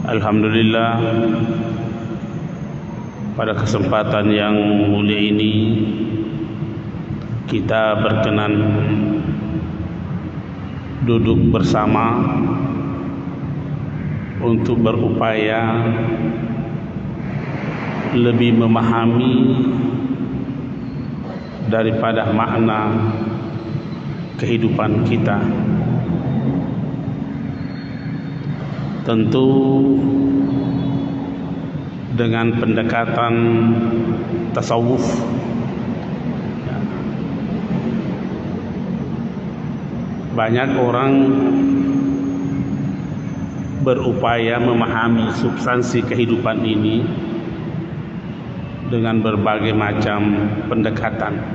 Alhamdulillah, pada kesempatan yang mulia ini kita berkenan duduk bersama untuk berupaya lebih memahami daripada makna kehidupan kita. Tentu dengan pendekatan tasawuf, banyak orang berupaya memahami substansi kehidupan ini dengan berbagai macam pendekatan.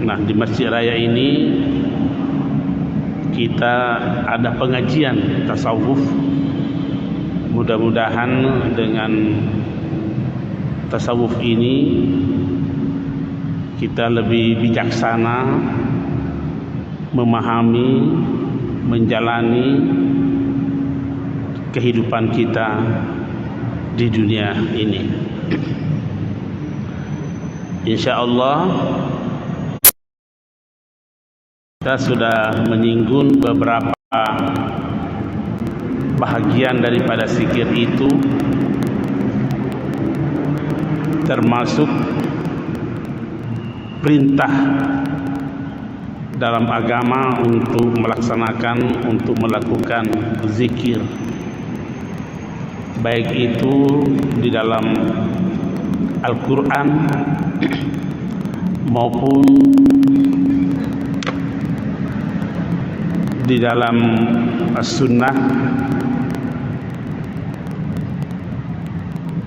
Nah, di Masjid Raya ini kita ada pengajian tasawuf. Mudah-mudahan dengan tasawuf ini kita lebih bijaksana memahami, menjalani kehidupan kita di dunia ini. Insyaallah kita sudah menyinggung beberapa bahagian daripada zikir itu, termasuk perintah dalam agama untuk melakukan zikir, baik itu di dalam Al-Quran maupun di dalam As-Sunnah.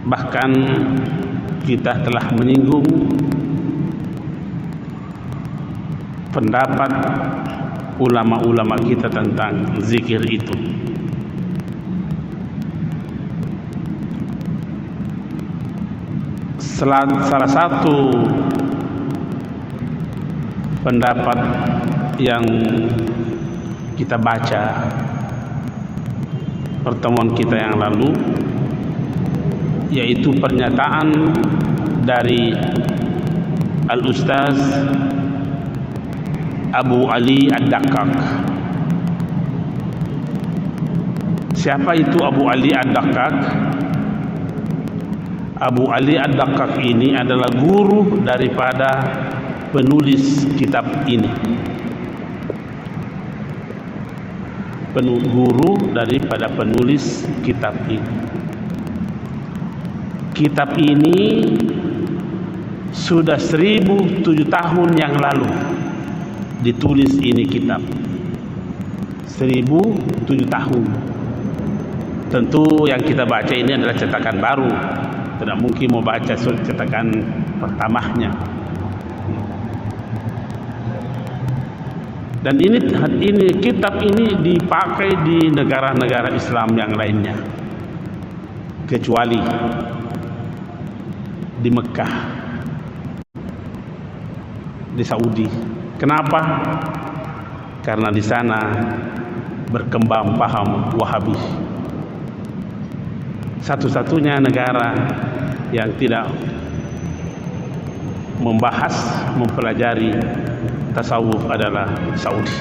Bahkan kita telah menyinggung pendapat ulama-ulama kita tentang zikir itu. Salah satu pendapat yang kita baca pertemuan kita yang lalu, yaitu pernyataan dari Al-Ustaz Abu Ali Ad-Daqqaq. Siapa itu Abu Ali Ad-Daqqaq? Abu Ali Ad-Daqqaq ini adalah guru daripada penulis kitab ini. Guru daripada penulis kitab ini. Kitab ini sudah 1007 tahun yang lalu ditulis. Ini kitab 1007 tahun. Tentu yang kita baca ini adalah cetakan baru, tidak mungkin mau baca cetakan pertamanya. Dan ini kitab ini dipakai di negara-negara Islam yang lainnya, kecuali di Mekah, di Saudi. Kenapa? Karena di sana berkembang paham Wahabi. Satu-satunya negara yang tidak membahas, mempelajari tasawuf adalah Saudi.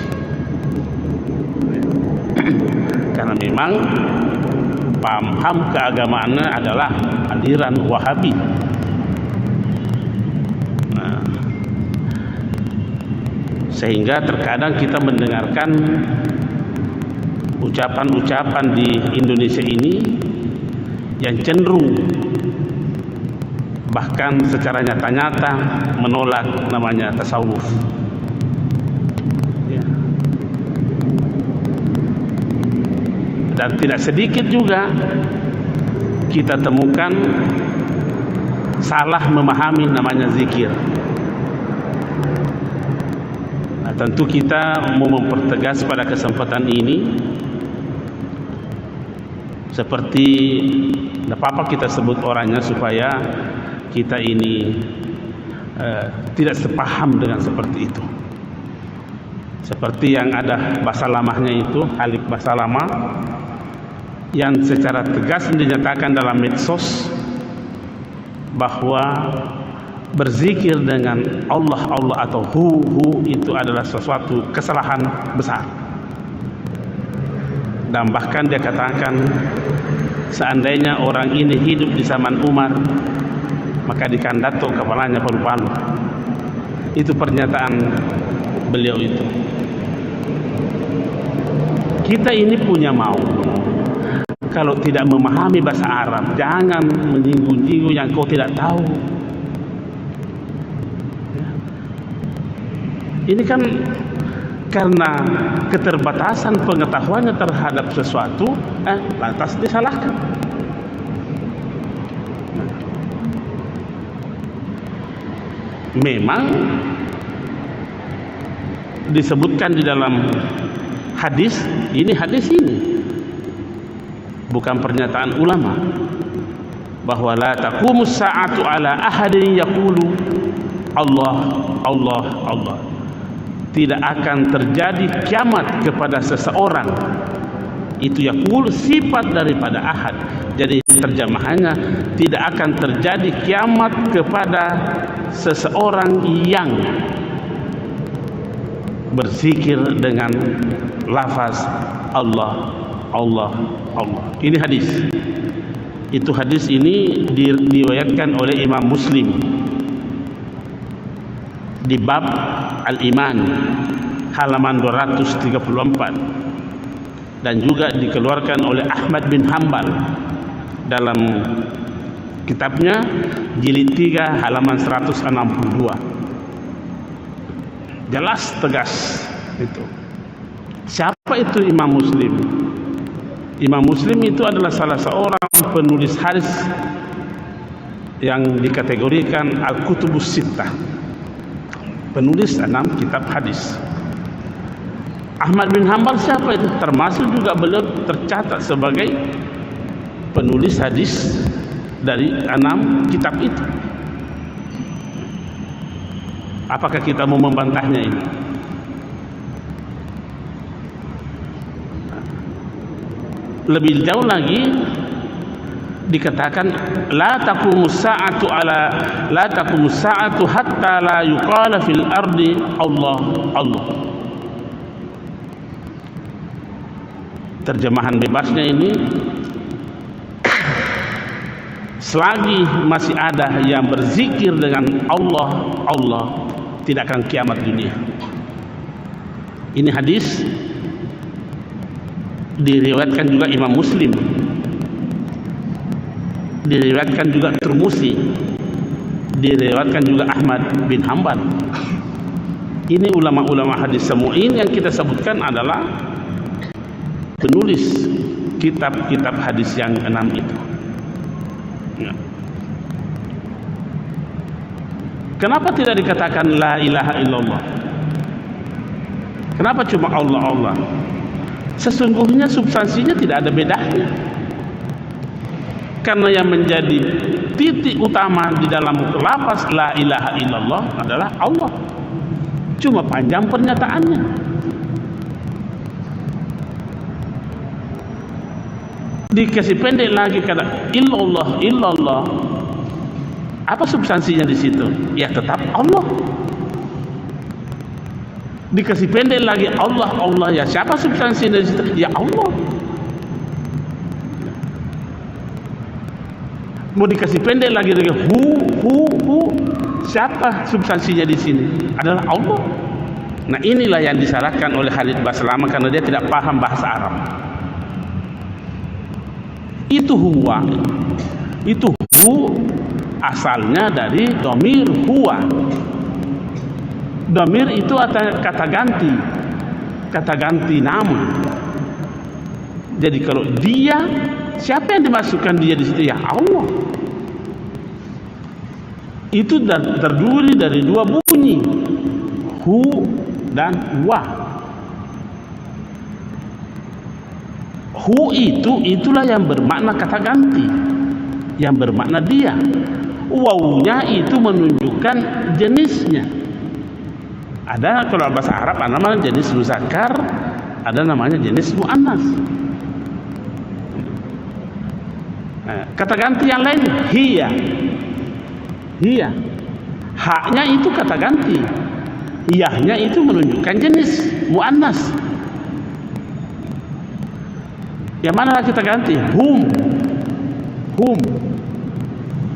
Karena memang paham keagamaannya adalah aliran Wahabi. Nah, sehingga terkadang kita mendengarkan ucapan-ucapan di Indonesia ini yang cenderung bahkan secara nyata-nyata menolak namanya tasawuf. Dan tidak sedikit juga kita temukan salah memahami namanya zikir. Nah, tentu kita mau mempertegas pada kesempatan ini, seperti tidak apa-apa kita sebut orangnya supaya kita ini tidak sepaham dengan seperti itu. seperti yang ada bahasa lamanya itu, alif bahasa lama yang secara tegas dinyatakan dalam medsos bahwa berzikir dengan Allah atau hu itu adalah sesuatu kesalahan besar. Dan bahkan dia katakan, seandainya orang ini hidup di zaman Umar, maka dikandato kepalanya palu-palu. Itu pernyataan beliau itu. Kita ini punya mau, kalau tidak memahami bahasa Arab, jangan menyinggung-nyinggung yang kau tidak tahu. Ini kan karena keterbatasan pengetahuannya terhadap sesuatu, lantas disalahkan. Memang disebutkan di dalam hadis ini bukan pernyataan ulama, bahwa la taqumus sa'atu ala ahadin yaqulu Allah. Tidak akan terjadi kiamat kepada seseorang. Itu yaqul sifat daripada ahad. Jadi terjemahannya, tidak akan terjadi kiamat kepada seseorang yang berzikir dengan lafaz Allah. Ini hadis. Itu hadis ini diriwayatkan oleh Imam Muslim di bab Al-Iman halaman 234, dan juga dikeluarkan oleh Ahmad bin Hanbal dalam kitabnya jilid 3 halaman 162. Jelas tegas itu. Siapa itu Imam Muslim? Imam Muslim itu adalah salah seorang penulis hadis yang dikategorikan Al-Kutubus Sittah, penulis 6 kitab hadis. Ahmad bin Hanbal siapa itu? Termasuk juga beliau tercatat sebagai penulis hadis dari 6 kitab itu. Apakah kita mau membantahnya ini? Lebih jauh lagi dikatakan la taqumus sa'atu hatta la yuqala fil ardi Allah. Terjemahan bebasnya ini, selagi masih ada yang berzikir dengan Allah, tidak akan kiamat dunia. Ini hadis diriwayatkan juga Imam Muslim, diriwayatkan juga Tirmidzi, diriwayatkan juga Ahmad bin Hanbal. Ini ulama-ulama hadis semua ini yang kita sebutkan adalah penulis kitab-kitab hadis yang 6 itu. Kenapa tidak dikatakan la ilaha illallah? Kenapa cuma Allah? Sesungguhnya substansinya tidak ada bedanya. Karena yang menjadi titik utama di dalam lafaz la ilaha illallah adalah Allah. Cuma panjang pernyataannya. Dikasih pendek lagi kata illallah. Apa substansinya di situ? Ya tetap Allah. Dikasih pendek lagi Allah, ya siapa substansinya di situ? Ya Allah. Mau dikasih pendek lagi hu, siapa substansinya di sini? Adalah Allah. Nah, inilah yang disalahkan oleh Khalid Baslama karena dia tidak paham bahasa Arab. Itu huwa, itu hu asalnya dari domir huwa. Domir itu kata ganti nama. Jadi kalau dia, siapa yang dimasukkan dia di situ? Ya Allah. Itu terdiri dari 2 bunyi, hu dan wa. Hu itulah yang bermakna kata ganti, yang bermakna dia. Wawunya itu menunjukkan jenisnya. Ada kalau bahasa Arab ada namanya jenis muzakkar, ada namanya jenis muannas. Kata ganti yang lain hiya. Haknya itu kata ganti, iyahnya itu menunjukkan jenis muannas. Yang mana kita ganti? Hum.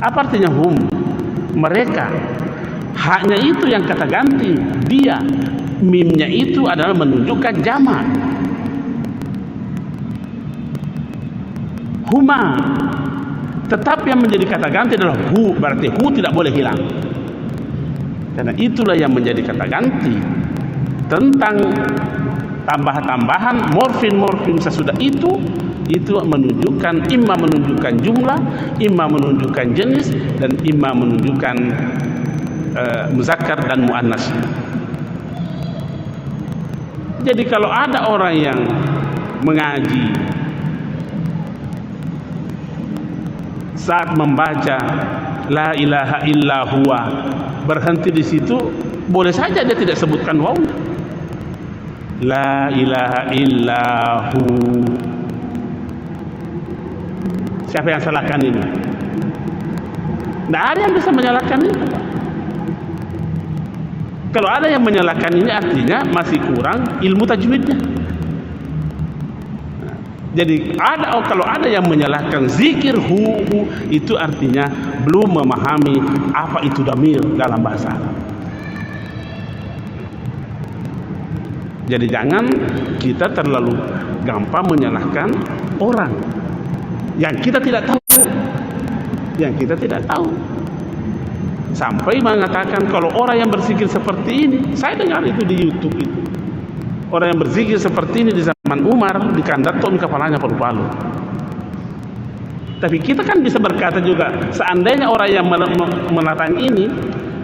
Apa artinya hum? Mereka. Haknya itu yang kata ganti, dia. Mimnya itu adalah menunjukkan jamak. Huma. Tetap yang menjadi kata ganti adalah hu, berarti hu tidak boleh hilang. Karena itulah yang menjadi kata ganti. Tentang tambahan-tambahan morfin sesudah itu menunjukkan imma menunjukkan jumlah, imma menunjukkan jenis, dan imma menunjukkan muzakkar dan muannas. Jadi kalau ada orang yang mengaji saat membaca la ilaha illa huwa berhenti di situ, boleh saja dia tidak sebutkan waw. La ilaha illahu. Siapa yang salahkan ini? Tidak ada yang bisa menyalahkan itu. Kalau ada yang menyalahkan ini, artinya masih kurang ilmu tajwidnya. Jadi kalau ada yang menyalahkan zikir hu, itu artinya belum memahami apa itu damir dalam bahasa Arab. Jadi jangan kita terlalu gampang menyalahkan orang yang kita tidak tahu. Sampai mengatakan kalau orang yang berzikir seperti ini, saya dengar itu di YouTube itu. Orang yang berzikir seperti ini di zaman Umar dikandaton kepalanya palu-palu. Tapi kita kan bisa berkata juga, seandainya orang yang melarang ini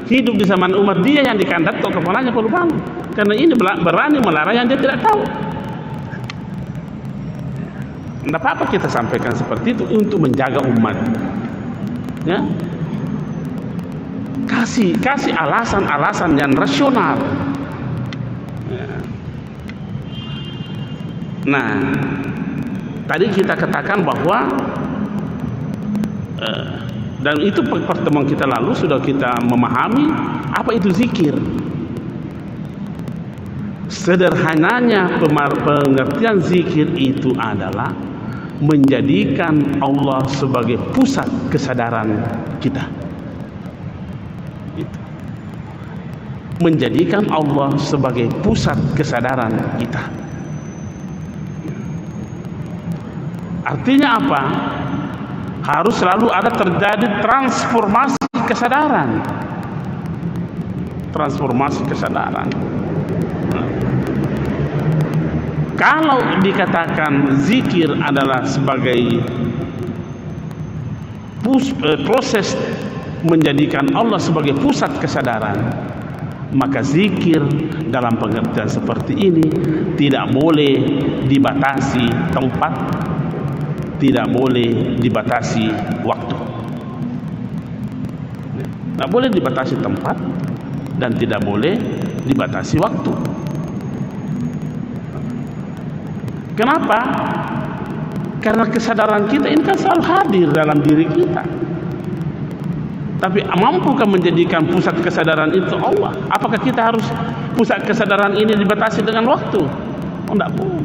hidup di zaman Umar, dia yang dikandaton kepalanya palu-palu. Karena ini berani melarang yang dia tidak tahu. Tidak apa-apa kita sampaikan seperti itu untuk menjaga umat. Ya, kasih alasan-alasan yang rasional. Ya. Nah, tadi kita katakan bahwa dan itu pertemuan kita lalu sudah kita memahami apa itu zikir. Sederhananya pengertian zikir itu adalah menjadikan Allah sebagai pusat kesadaran kita. Menjadikan Allah sebagai pusat kesadaran kita. Artinya apa? Harus selalu ada terjadi transformasi kesadaran. Transformasi kesadaran. Kalau dikatakan zikir adalah sebagai proses menjadikan Allah sebagai pusat kesadaran, maka zikir dalam pengertian seperti ini tidak boleh dibatasi tempat, tidak boleh dibatasi waktu. Tidak boleh dibatasi tempat dan tidak boleh dibatasi waktu. Kenapa? Karena kesadaran kita ini kan selalu hadir dalam diri kita. Tapi mampukah menjadikan pusat kesadaran itu Allah? Apakah kita harus pusat kesadaran ini dibatasi dengan waktu? Oh, tidak boleh.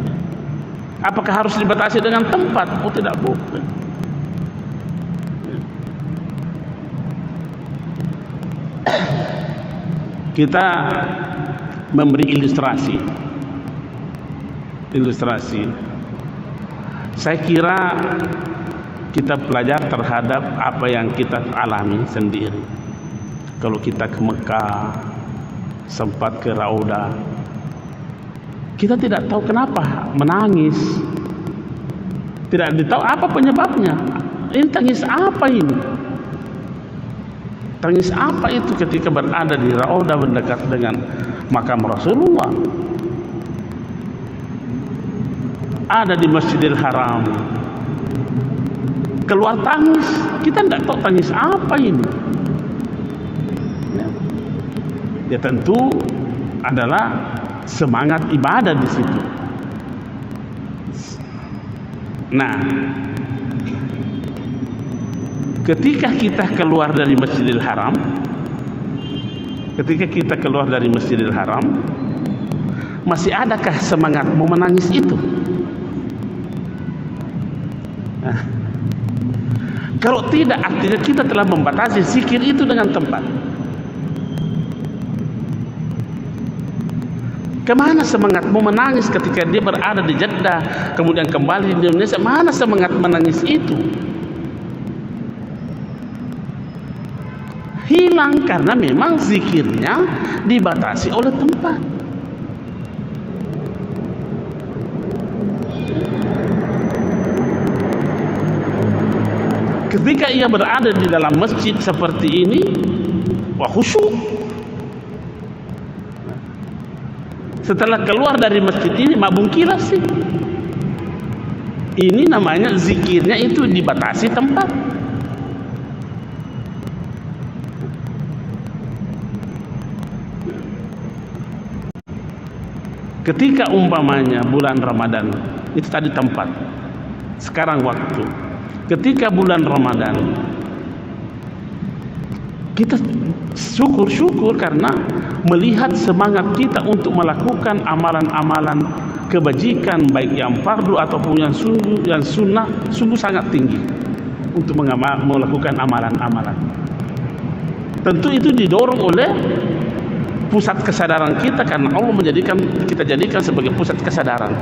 Apakah harus dibatasi dengan tempat? Oh, tidak boleh. Kita memberi ilustrasi. Saya kira kita belajar terhadap apa yang kita alami sendiri. Kalau kita ke Mekah, sempat ke Raudah, kita tidak tahu kenapa menangis, tidak tahu apa penyebabnya. Ini tangis apa ini? Tangis apa itu ketika berada di Raudah mendekat dengan makam Rasulullah? Ada di Masjidil Haram, keluar tangis, kita tidak tahu tangis apa ini. Ya tentu adalah semangat ibadah di situ. Nah, ketika kita keluar dari Masjidil Haram, masih adakah semangat mau menangis itu? Nah, kalau tidak, artinya kita telah membatasi zikir itu dengan tempat. Kemana semangat mau menangis ketika dia berada di Jeddah, kemudian kembali di Indonesia? Mana semangat menangis itu? Hilang karena memang zikirnya dibatasi oleh tempat. Ketika ia berada di dalam masjid seperti ini, wah khusyuk. Setelah keluar dari masjid ini, mabung kilas sih. Ini namanya zikirnya itu dibatasi tempat. Ketika umpamanya bulan Ramadan, itu tadi tempat. Sekarang waktu. Ketika bulan Ramadan, kita syukur karena melihat semangat kita untuk melakukan amalan-amalan kebajikan, baik yang fardu ataupun yang sunnah, sungguh sangat tinggi untuk melakukan amalan-amalan. Tentu itu didorong oleh pusat kesadaran kita, karena Allah kita jadikan sebagai pusat kesadaran.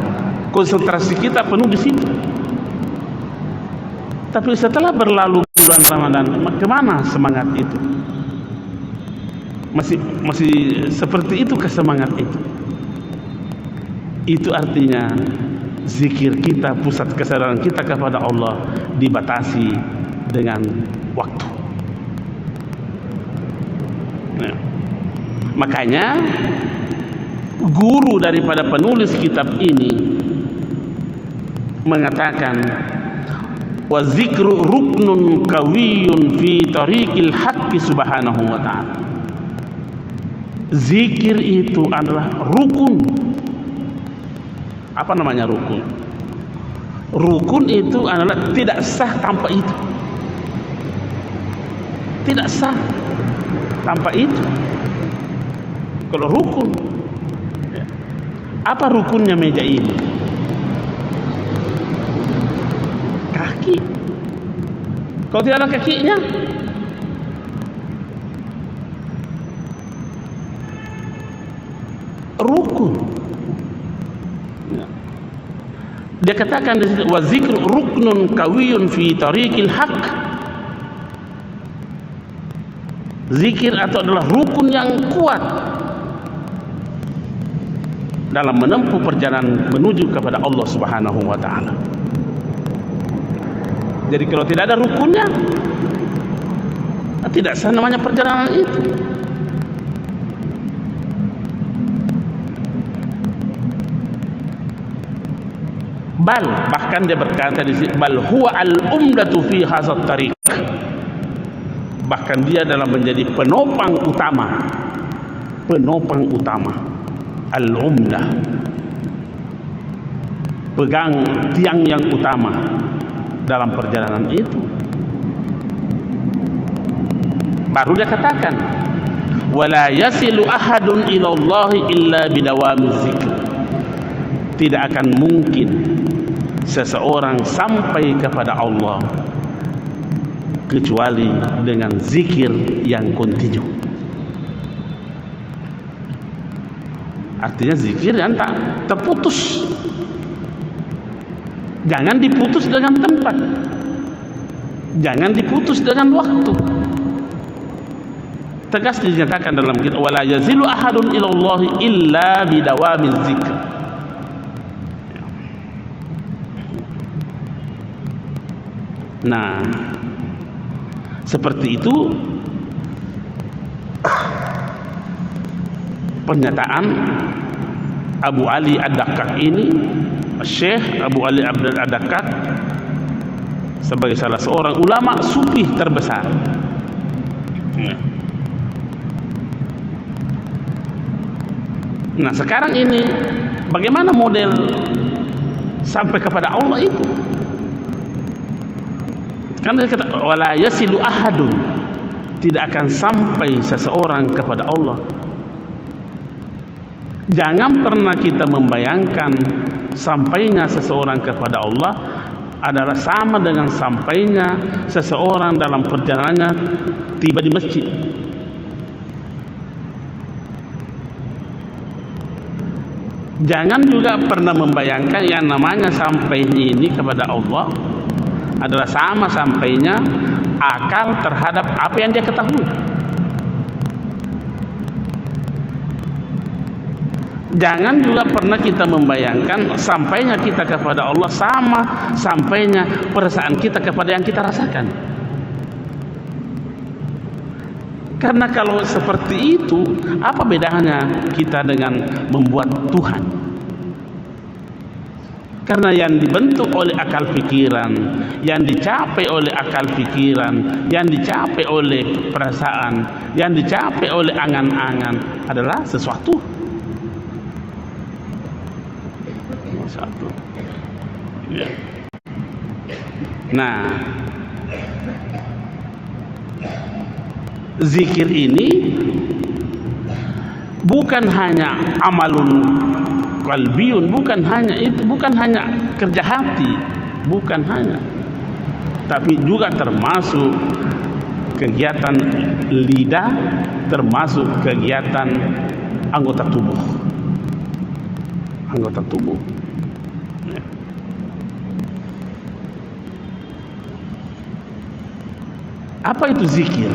Konsentrasi kita penuh di situ. Tapi setelah berlalu bulan Ramadan, kemana semangat itu? Masih seperti itu kesemangat itu. Itu artinya zikir kita, pusat kesadaran kita kepada Allah dibatasi dengan waktu. Nah, makanya guru daripada penulis kitab ini mengatakan, wa zikru ruknun kawiyun fi tariqil haqqi subhanahu wa ta'ala. Zikir itu adalah rukun. Apa namanya rukun? Rukun itu adalah tidak sah tanpa itu. Tidak sah tanpa itu. Kalau rukun, apa rukunnya meja ini? Kaki. Kalau tidak ada kakinya, rukun. Dia katakan di situ, wa zikru ruknun kawiyun fi tariqil haqq. Zikir atau adalah rukun yang kuat dalam menempuh perjalanan menuju kepada Allah Subhanahu wa taala. Jadi kalau tidak ada rukunnya, tidak sah namanya perjalanan itu. Bahkan dia berkata di sini, bal huwa al-umdatu fi hadzal tariq. Bahkan dia dalam menjadi penopang utama, al-umdah, pegang tiang yang utama dalam perjalanan itu. Baru dia katakan, wala yasilu ahadun ila Allah illa bidawamiz zikr. Tidak akan mungkin seseorang sampai kepada Allah kecuali dengan zikir yang kontinu. Artinya zikir yang tak terputus. Jangan diputus dengan tempat, jangan diputus dengan waktu. Tegas dinyatakan dalam kitab, wala yazilu ahadun ila Allah illa bidawamiz zikr. Nah, seperti itu pernyataan Abu Ali Ad-Daqqaq ini, Syekh Abu Ali Ad-Daqqaq, sebagai salah seorang ulama sufi terbesar. Nah sekarang ini bagaimana model sampai kepada Allah itu? Karena dia kata wala yasilu ahadun, tidak akan sampai seseorang kepada Allah. Jangan pernah kita membayangkan sampainya seseorang kepada Allah adalah sama dengan sampainya seseorang dalam perjalanannya tiba di masjid. Jangan juga pernah membayangkan yang namanya sampai ini kepada Allah adalah sama sampainya akal terhadap apa yang dia ketahui. Jangan juga pernah kita membayangkan sampainya kita kepada Allah sama sampainya perasaan kita kepada yang kita rasakan. Karena kalau seperti itu, apa bedanya kita dengan membuat Tuhan? Karena yang dibentuk oleh akal pikiran, yang dicapai oleh akal pikiran, yang dicapai oleh perasaan, yang dicapai oleh angan-angan adalah sesuatu. Ya. Nah, zikir ini bukan hanya amalun qalbiyun, bukan hanya itu, bukan hanya kerja hati, bukan hanya, tapi juga termasuk kegiatan lidah, termasuk kegiatan anggota tubuh. Anggota tubuh. Apa itu zikir?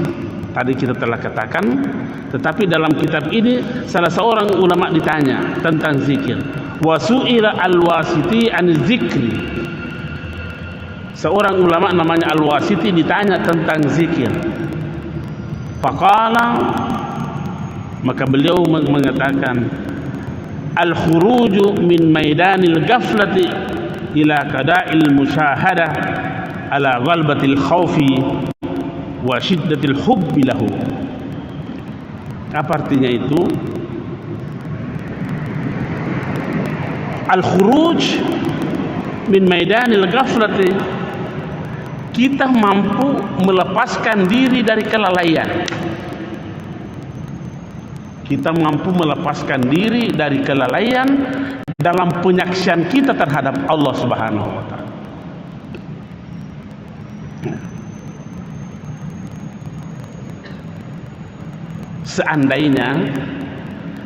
Tadi kita telah katakan, tetapi dalam kitab ini salah seorang ulama ditanya tentang zikir. Wa su'ila al-Wasiti an zikri. Seorang ulama namanya Al-Wasiti ditanya tentang zikir. Faqala, maka beliau mengatakan, al-khuruju min maidanil ghaflati ila qada'il musyahadah ala ghalbatil khawfi wa syiddatil hubbi lahu. Apa artinya itu? Al-khuruj min maidanil ghaflati, kita mampu melepaskan diri dari kelalaian. Kita mampu melepaskan diri dari kelalaian dalam penyaksian kita terhadap Allah Subhanahu wa taala.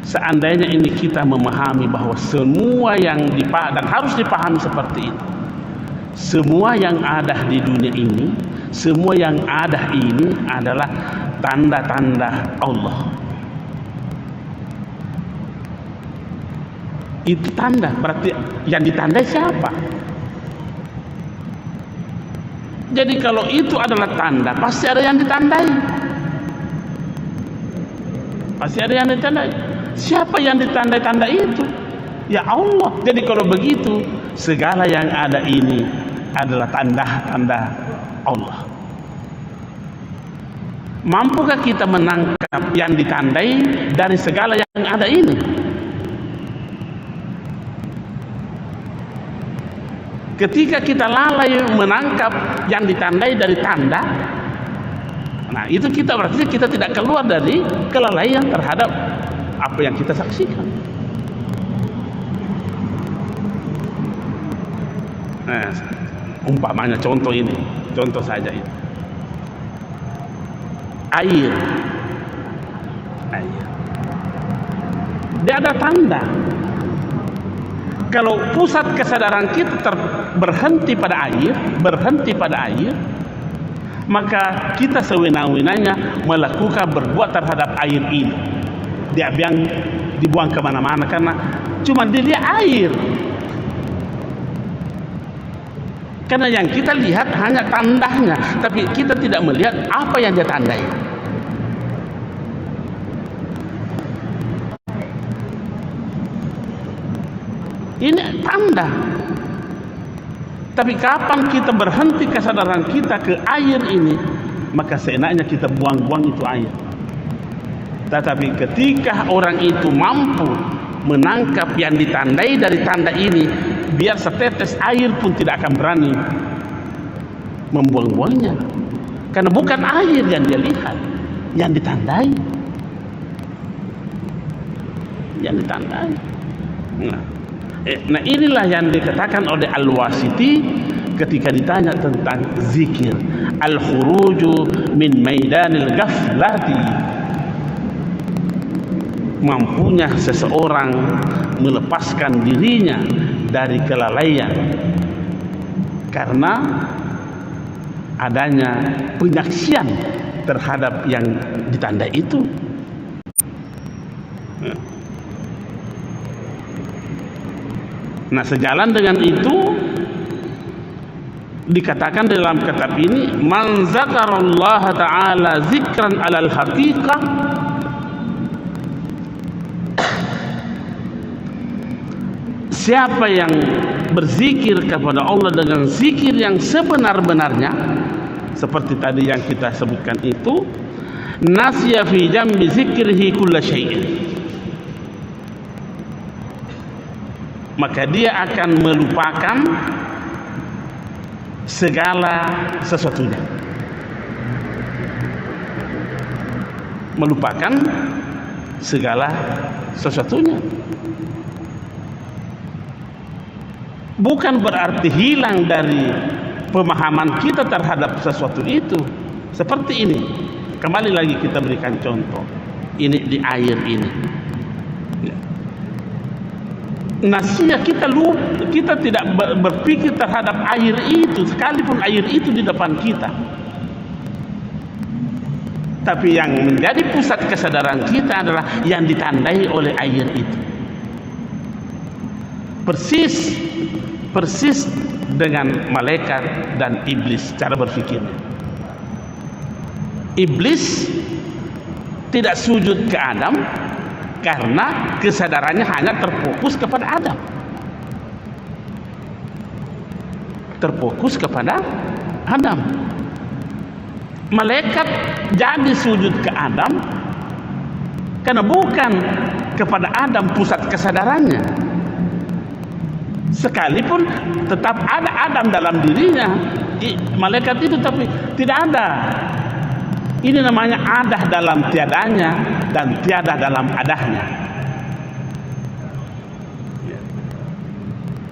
Seandainya ini kita memahami bahwa semua yang dan harus dipahami seperti itu, semua yang ada di dunia ini, semua yang ada ini adalah tanda-tanda Allah. Itu tanda, berarti yang ditandai siapa? Jadi kalau itu adalah tanda, pasti ada yang ditandai. Pasti ada yang ditandai. Siapa yang ditandai tanda itu? Ya Allah. Jadi kalau begitu, segala yang ada ini adalah tanda-tanda Allah. Mampukah kita menangkap yang ditandai dari segala yang ada ini? Ketika kita lalai menangkap yang ditandai dari tanda, nah itu kita berarti kita tidak keluar dari kelalaian terhadap apa yang kita saksikan. Nah, umpamanya contoh ini, contoh saja ini. Air. Dia ada tanda. Kalau pusat kesadaran kita berhenti pada air, maka kita sewenang-wenangnya melakukan berbuat terhadap air ini. Dia dibuang kemana-mana karena cuma dilihat air. Karena yang kita lihat hanya tandanya, tapi kita tidak melihat apa yang dia tandai. Ini tanda. Tapi kapan kita berhenti kesadaran kita ke air ini, maka seenaknya kita buang-buang itu air. Tetapi ketika orang itu mampu menangkap yang ditandai dari tanda ini, biar setetes air pun tidak akan berani membuang-buangnya, karena bukan air yang dia lihat, yang ditandai, nah inilah yang dikatakan oleh Al-Wasiti ketika ditanya tentang zikir, al-khuruju min maidanil ghaflati, mampunya seseorang melepaskan dirinya dari kelalaian karena adanya penyaksian terhadap yang ditandai itu. Nah, sejalan dengan itu dikatakan dalam kitab ini, man zakarallaha ta'ala zikran alal haqiqah, siapa yang berzikir kepada Allah dengan zikir yang sebenar-benarnya, seperti tadi yang kita sebutkan itu, nasya fi jambi zikrihi kulla syai'in, maka dia akan melupakan segala sesuatunya, melupakan segala sesuatunya. Bukan berarti hilang dari pemahaman kita terhadap sesuatu itu. Seperti ini, kembali lagi kita berikan contoh ini di air ini. Nasiya kita tidak berpikir terhadap air itu, sekalipun air itu di depan kita. Tapi yang menjadi pusat kesadaran kita adalah yang ditandai oleh air itu. Persis dengan malaikat dan iblis cara berpikirnya. Iblis tidak sujud ke Adam karena kesadarannya hanya terfokus kepada Adam, Malaikat jadi sujud ke Adam karena bukan kepada Adam pusat kesadarannya, sekalipun tetap ada Adam dalam dirinya malaikat itu, tapi tidak ada. Ini namanya adah dalam tiadanya dan tiada dalam adahnya.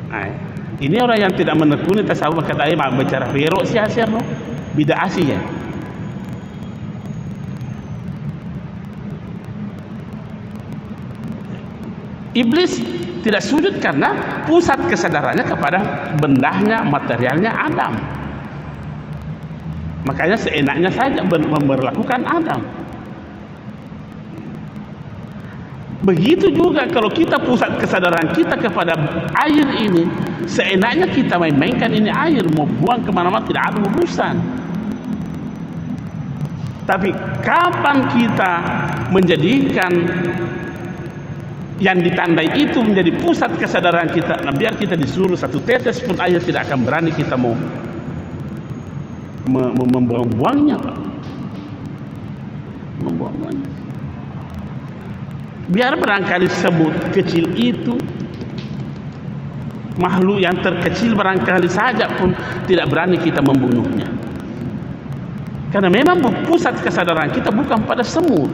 Nah, ini orang yang tidak menekuni tasawuf kata imam bicara hero sia-sia no bid'ah ya. Iblis tidak sujud karena pusat kesadarannya kepada bendahnya, materialnya Adam. Makanya seenaknya saja memperlakukan Adam. Begitu juga kalau kita pusat kesadaran kita kepada air ini, seenaknya kita main-mainkan ini air, mau buang kemana-mana tidak ada urusan. Tapi kapan kita menjadikan yang ditandai itu menjadi pusat kesadaran kita, nah biar kita disuruh satu tetes pun air tidak akan berani kita mau membuang-buangnya, membuang-buangnya. Biar barangkali semut kecil itu, makhluk yang terkecil barangkali saja pun tidak berani kita membunuhnya, karena memang pusat kesadaran kita bukan pada semut.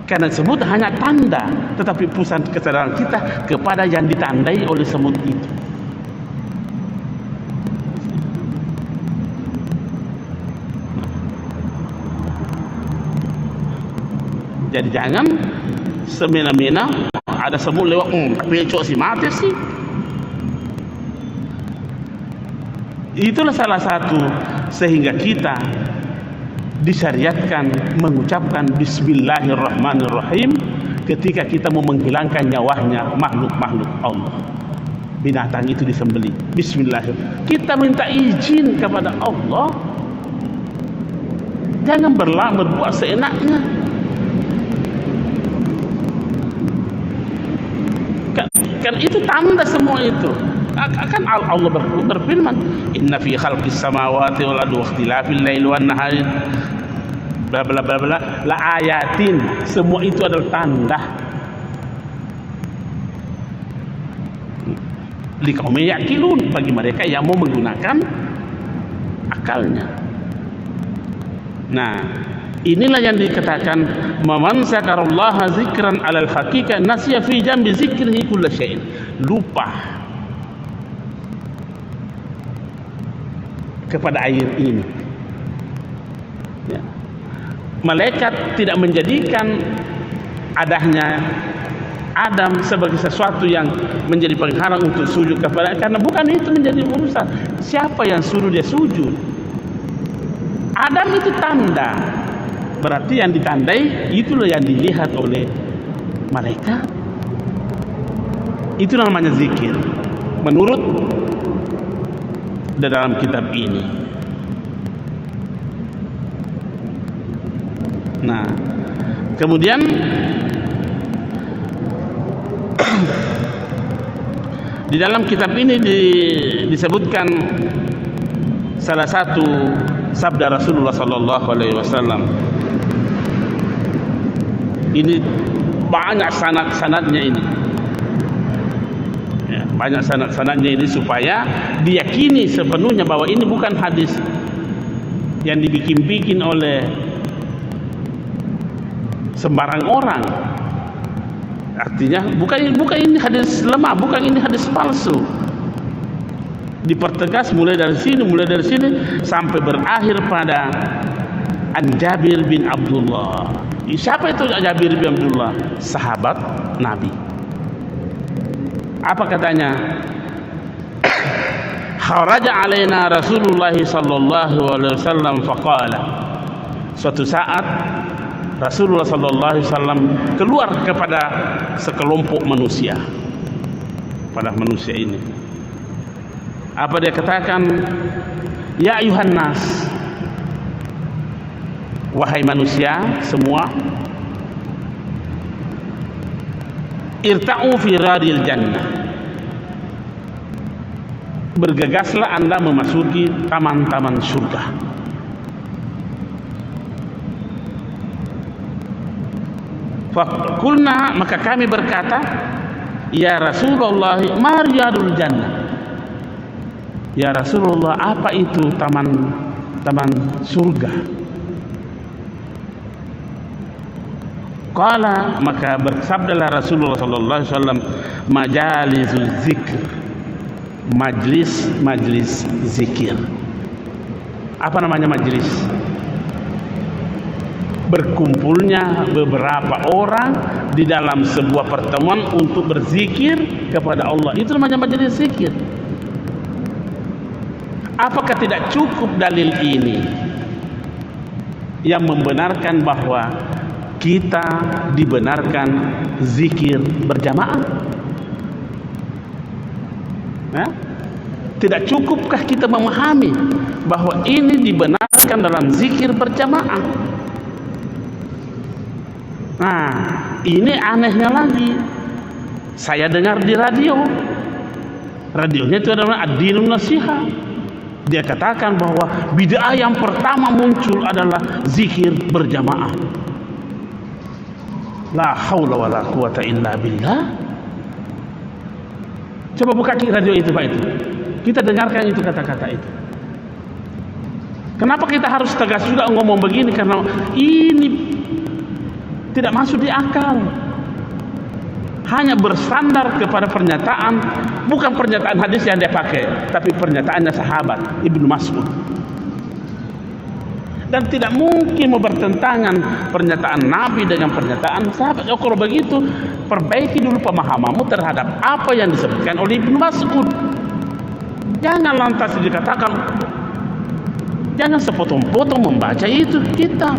Karena semut hanya tanda, tetapi pusat kesadaran kita kepada yang ditandai oleh semut itu. Jadi jangan semena-mena ada semut lewat, tapi cok si mati sih. Itulah salah satu sehingga kita disyariatkan mengucapkan Bismillahirrahmanirrahim ketika kita mau menghilangkan nyawanya makhluk-makhluk Allah. Binatang itu disembelih, Bismillahirrahmanirrahim. Kita minta izin kepada Allah, jangan berbuat seenaknya. Kan itu tanda semua itu. Akan Allah berfirman, inna fi khalqis samawati wal ardi wa ikhtilafil laili wan nahari bla bla bla bla la ayatin. Semua itu adalah tanda. liqaumin ya'qilun, bagi mereka yang mau menggunakan akalnya. Nah, inilah yang dikatakan man zakarallaha zikran 'alal haqiqah nasiya fi jambi zikrihi kulla syai'in. Lupa kepada air ini. Ya. Malaikat tidak menjadikan adanya Adam sebagai sesuatu yang menjadi penghalang untuk sujud kepada, karena bukan itu menjadi urusan. Siapa yang suruh dia sujud? Adam itu tanda. Berarti yang ditandai itulah yang dilihat oleh malaikat. Itu namanya zikir menurut dalam kitab ini. Nah, kemudian di dalam kitab ini disebutkan salah satu sabda Rasulullah sallallahu alaihi wasallam. Ini banyak sanad-sanadnya ini. Ya, banyak sanad-sanadnya ini supaya diyakini sepenuhnya bahwa ini bukan hadis yang dibikin-bikin oleh sembarang orang. Artinya bukan ini hadis lemah, bukan ini hadis palsu. Dipertegas mulai dari sini sampai berakhir pada An Jabir bin Abdullah. Siapa itu Jabir bin Abdullah? Sahabat Nabi. Apa katanya? Kharaja alaina Rasulullah sallallahu alaihi wasallam faqala. Suatu saat Rasulullah sallallahu alaihi wasallam keluar kepada sekelompok manusia. Pada manusia ini. Apa dia katakan? Ya ayuhan nas, wahai manusia semua, irta'u fi radil jannah, bergegaslah anda memasuki taman-taman surga. Fakulna, maka kami berkata, ya Rasulullah, ma riyadul jannah. Ya Rasulullah, apa itu taman surga? Qala, maka bersabdalah Rasulullah sallallahu alaihi wasallam, majalizul zikr, majlis zikir. Apa namanya majlis? Berkumpulnya beberapa orang di dalam sebuah pertemuan untuk berzikir kepada Allah. Itu namanya majlis zikir. Apakah tidak cukup dalil ini yang membenarkan bahwa kita dibenarkan zikir berjamaah? Nah, tidak cukupkah kita memahami bahwa ini dibenarkan dalam zikir berjamaah? Nah, ini anehnya lagi. Saya dengar di radio. Radionya itu adalah Ad-Dinun Nasiha. Dia katakan bahwa bid'ah yang pertama muncul adalah zikir berjamaah. La haula wala quwata illa billah. Coba buka radio itu Pak itu. Kita dengarkan itu kata-kata itu. Kenapa kita harus tegas juga ngomong begini? Karena ini tidak masuk di akal. Hanya bersandar kepada pernyataan, bukan pernyataan hadis yang dia pakai, tapi pernyataannya sahabat Ibnu Mas'ud. Dan tidak mungkin mau bertentangan pernyataan Nabi dengan pernyataan sahabat. Kalau begitu, perbaiki dulu pemahamanmu terhadap apa yang disebutkan oleh Ibnu Mas'ud. Jangan lantas dikatakan, jangan sepotong-potong membaca itu kita.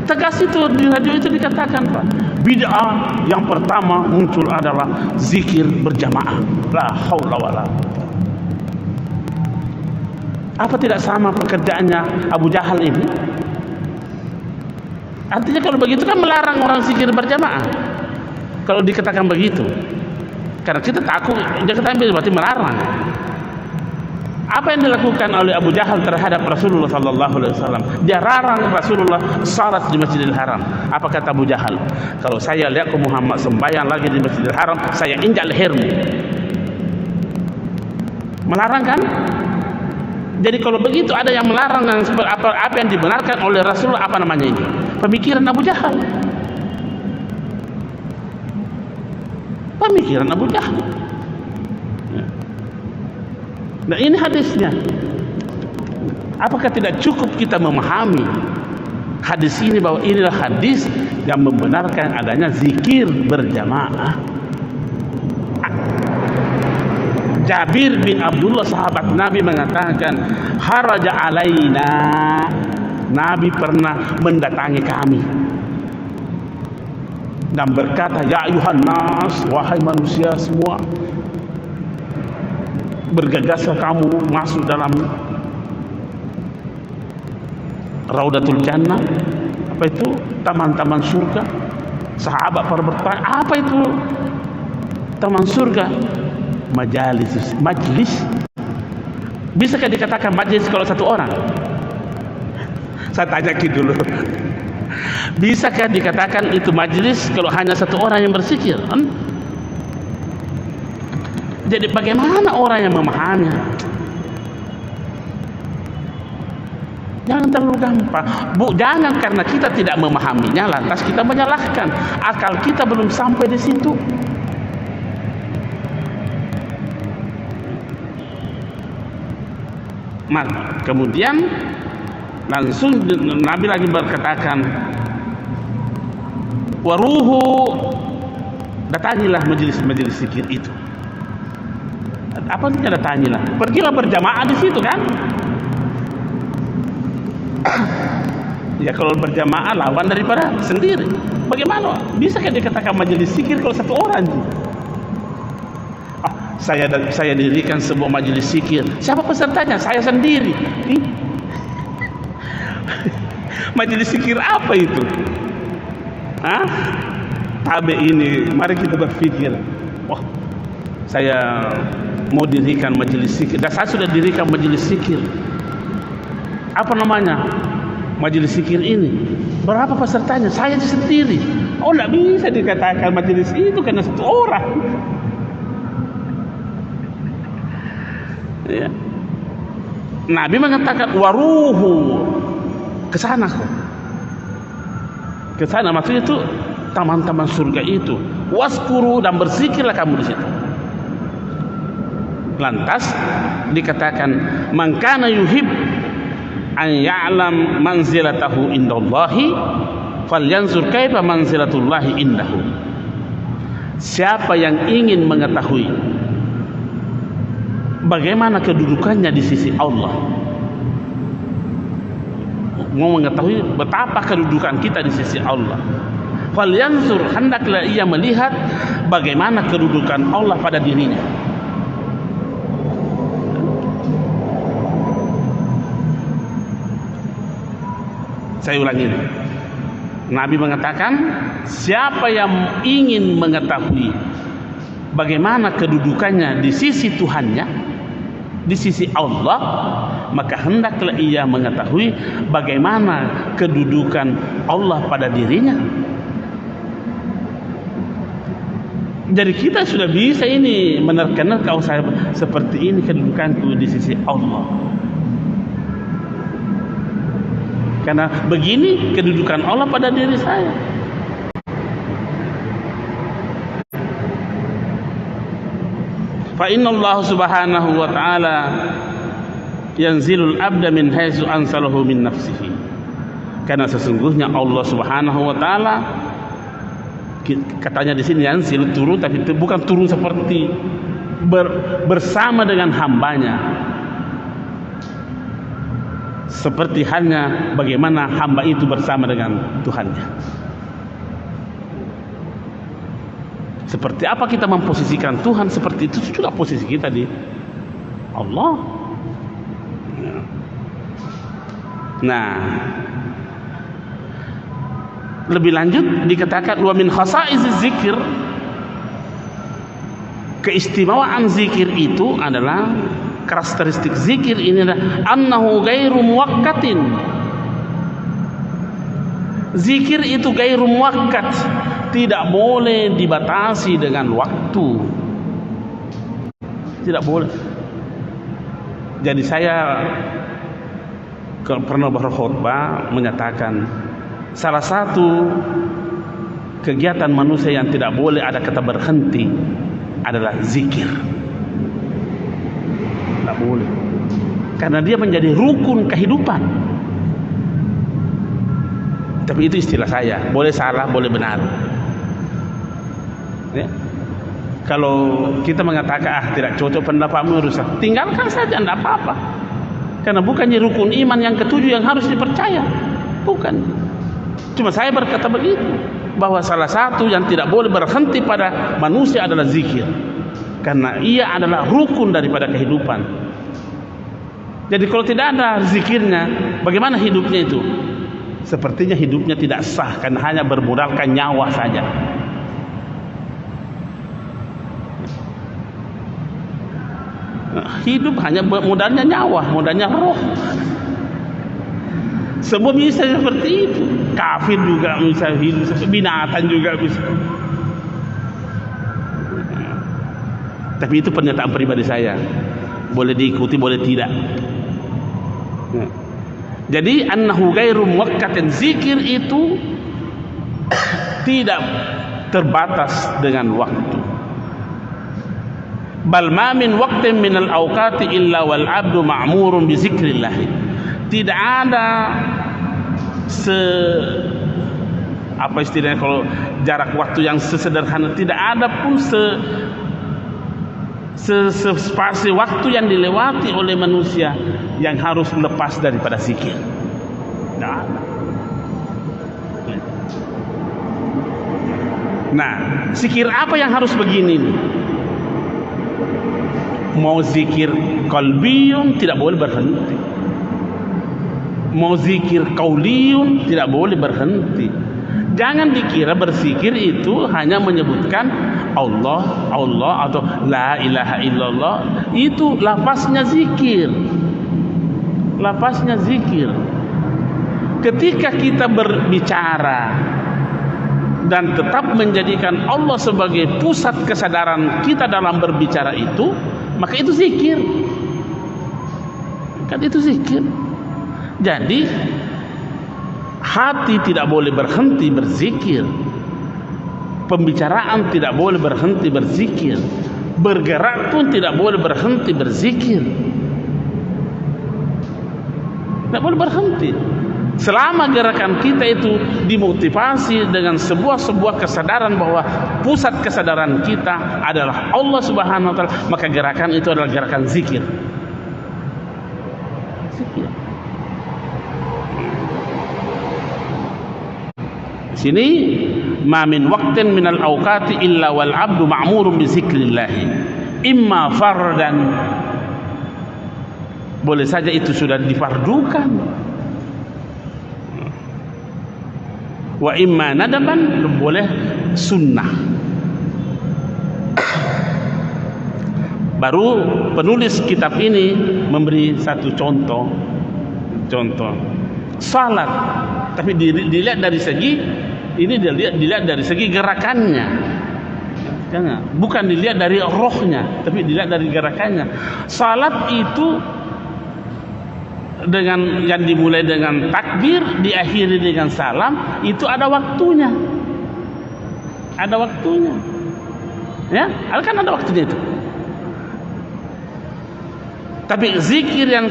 Tegas itu di radio itu dikatakan Pak, bid'ah yang pertama muncul adalah zikir berjamaah. La haula wala. Apa tidak sama pekerjaannya Abu Jahal ini? Artinya kalau begitu kan melarang orang zikir berjamaah. Kalau dikatakan begitu, karena kita takut, dia katakan berarti melarang. Apa yang dilakukan oleh Abu Jahal terhadap Rasulullah sallallahu alaihi wasallam? Dia larang Rasulullah salat di Masjidil Haram. Apa kata Abu Jahal? Kalau saya lihat ke Muhammad sembahyang lagi di Masjidil Haram, saya injak lehermu. Melarang kan? Jadi kalau begitu ada yang melarang dan apa yang dibenarkan oleh Rasulullah, apa namanya ini? Pemikiran Abu Jahal. Pemikiran Abu Jahal. Nah ini hadisnya. Apakah tidak cukup kita memahami hadis ini, bahwa inilah hadis yang membenarkan adanya zikir berjamaah? Jabir bin Abdullah sahabat Nabi mengatakan, haraja alaina, Nabi pernah mendatangi kami dan berkata, ya ayuhan nas, wahai manusia semua, bergegaslah kamu masuk dalam Raudatul Jannah. Apa itu? Taman-taman surga. Sahabat pada bertanya, apa itu taman surga? Majlis. Bisakah dikatakan majlis kalau satu orang? Saya tanya dulu. Bisakah dikatakan itu majlis kalau hanya satu orang yang berzikir? Jadi bagaimana orang yang memahami? Jangan terlalu gampang. Jangan karena kita tidak memahaminya lantas kita menyalahkan. Akal kita belum sampai di situ. Maka kemudian langsung Nabi lagi berkatakan, waruhu, datangilah majelis zikir itu. Apa itu datangilah? Pergilah berjamaah di situ kan? Ya kalau berjamaah lawan daripada sendiri. Bagaimana? Bisakah dikatakan majelis zikir kalau satu orang? Saya dirikan sebuah majelis zikir. Siapa pesertanya? Saya sendiri. Majelis zikir apa itu? Tabe ini, mari kita berpikir. Wah, saya mau dirikan majelis zikir. Dan saya sudah dirikan majelis zikir. Apa namanya? Majelis zikir ini. Berapa pesertanya? Saya sendiri. Oh, tidak bisa dikatakan majelis itu karena satu orang. Ya. Nabi mengatakan waruhu, ke sana kok. Ke sana maksudnya itu taman-taman surga itu. Waskuru, dan berzikirlah kamu di situ. Lantas dikatakan man kana yuhib an ya'lam manzilatahu indallahi falyanzur kaifa manzilatullahi indahu. Siapa yang ingin mengetahui bagaimana kedudukannya di sisi Allah, mau mengetahui betapa kedudukan kita di sisi Allah, falyanzur, hendaklah ia melihat bagaimana kedudukan Allah pada dirinya. Saya ulangi, Nabi mengatakan siapa yang ingin mengetahui bagaimana kedudukannya di sisi Tuhannya, di sisi Allah, maka hendaklah ia mengetahui bagaimana kedudukan Allah pada dirinya. Jadi kita sudah bisa ini menerka-nerka, oh saya seperti ini kedudukanku di sisi Allah, karena begini kedudukan Allah pada diri saya. Fa inna Allah subhanahu wa ta'ala yanzilul abda min haitsu ansalahu min nafsihi. Karena sesungguhnya Allah subhanahu wa ta'ala, katanya di sini yanzil, turun, tapi bukan turun seperti bersama dengan hambanya, seperti halnya bagaimana hamba itu bersama dengan Tuhannya. Seperti apa kita memposisikan Tuhan, seperti itu juga posisi kita di Allah. Nah, lebih lanjut dikatakan wa min khasaiziz zikir, keistimewaan zikir itu adalah, karakteristik zikir ini adalah annahu ghairu muwakkatin. Zikir itu ghairu muwakkat, tidak boleh dibatasi dengan waktu. Tidak boleh. Jadi saya pernah berkhutbah menyatakan salah satu kegiatan manusia yang tidak boleh ada kata berhenti adalah zikir. Tidak boleh, karena dia menjadi rukun kehidupan. Tapi itu istilah saya, boleh salah, boleh benar. Ya. Kalau kita mengatakan tidak cocok pendapatmu rusak, tinggalkan saja, tidak apa-apa. Karena bukannya rukun iman yang ketujuh yang harus dipercaya, bukan. Cuma saya berkata begitu, bahwa salah satu yang tidak boleh berhenti pada manusia adalah zikir, karena ia adalah rukun daripada kehidupan. Jadi kalau tidak ada zikirnya, bagaimana hidupnya itu? Sepertinya hidupnya tidak sah, karena hanya bermodalkan nyawa saja. Hidup hanya modalnya nyawa, modalnya roh. Semua bisa seperti itu. Kafir juga bisa hidup, binatang juga bisa. Tapi itu pernyataan pribadi saya, boleh diikuti, boleh tidak. Jadi annahu ghairu muwaqqatin, zikir itu tidak terbatas dengan waktu. Bal ma min waqtin min al-awqati illa wal 'abdu ma'murun bi zikrillah. Tidak ada apa istilahnya kalau jarak waktu yang sesederhana, tidak ada pun spasi waktu yang dilewati oleh manusia yang harus lepas daripada zikir. Nah, zikir apa yang harus begini nih? Mau zikir qalbiyun tidak boleh berhenti, mau zikir qauliyun tidak boleh berhenti. Jangan dikira berzikir itu hanya menyebutkan Allah, Allah atau la ilaha illallah, itu lafaznya zikir. Lafaznya zikir. Ketika kita berbicara dan tetap menjadikan Allah sebagai pusat kesadaran kita dalam berbicara itu, maka itu zikir. Kan itu zikir. Jadi hati tidak boleh berhenti berzikir, pembicaraan tidak boleh berhenti berzikir, bergerak pun tidak boleh berhenti berzikir. Tidak boleh berhenti selama gerakan kita itu dimotivasi dengan sebuah kesadaran bahwa pusat kesadaran kita adalah Allah Subhanahu wa taala, maka gerakan itu adalah gerakan zikir. Zikir. Sini ma min waqtin minal awqati illa wal 'abdu ma'murun bi zikrillah imma fardan, boleh saja itu sudah difardukan, wa imma nadaban, boleh sunnah. Baru penulis kitab ini memberi satu contoh salat, tapi dilihat dari segi ini, dilihat dari segi gerakannya. Jangan, bukan dilihat dari rohnya, tapi dilihat dari gerakannya. Salat itu dengan yang dimulai dengan takbir, diakhiri dengan salam, itu ada waktunya. Ada waktunya. Ya, kan ada waktunya itu. Tapi zikir yang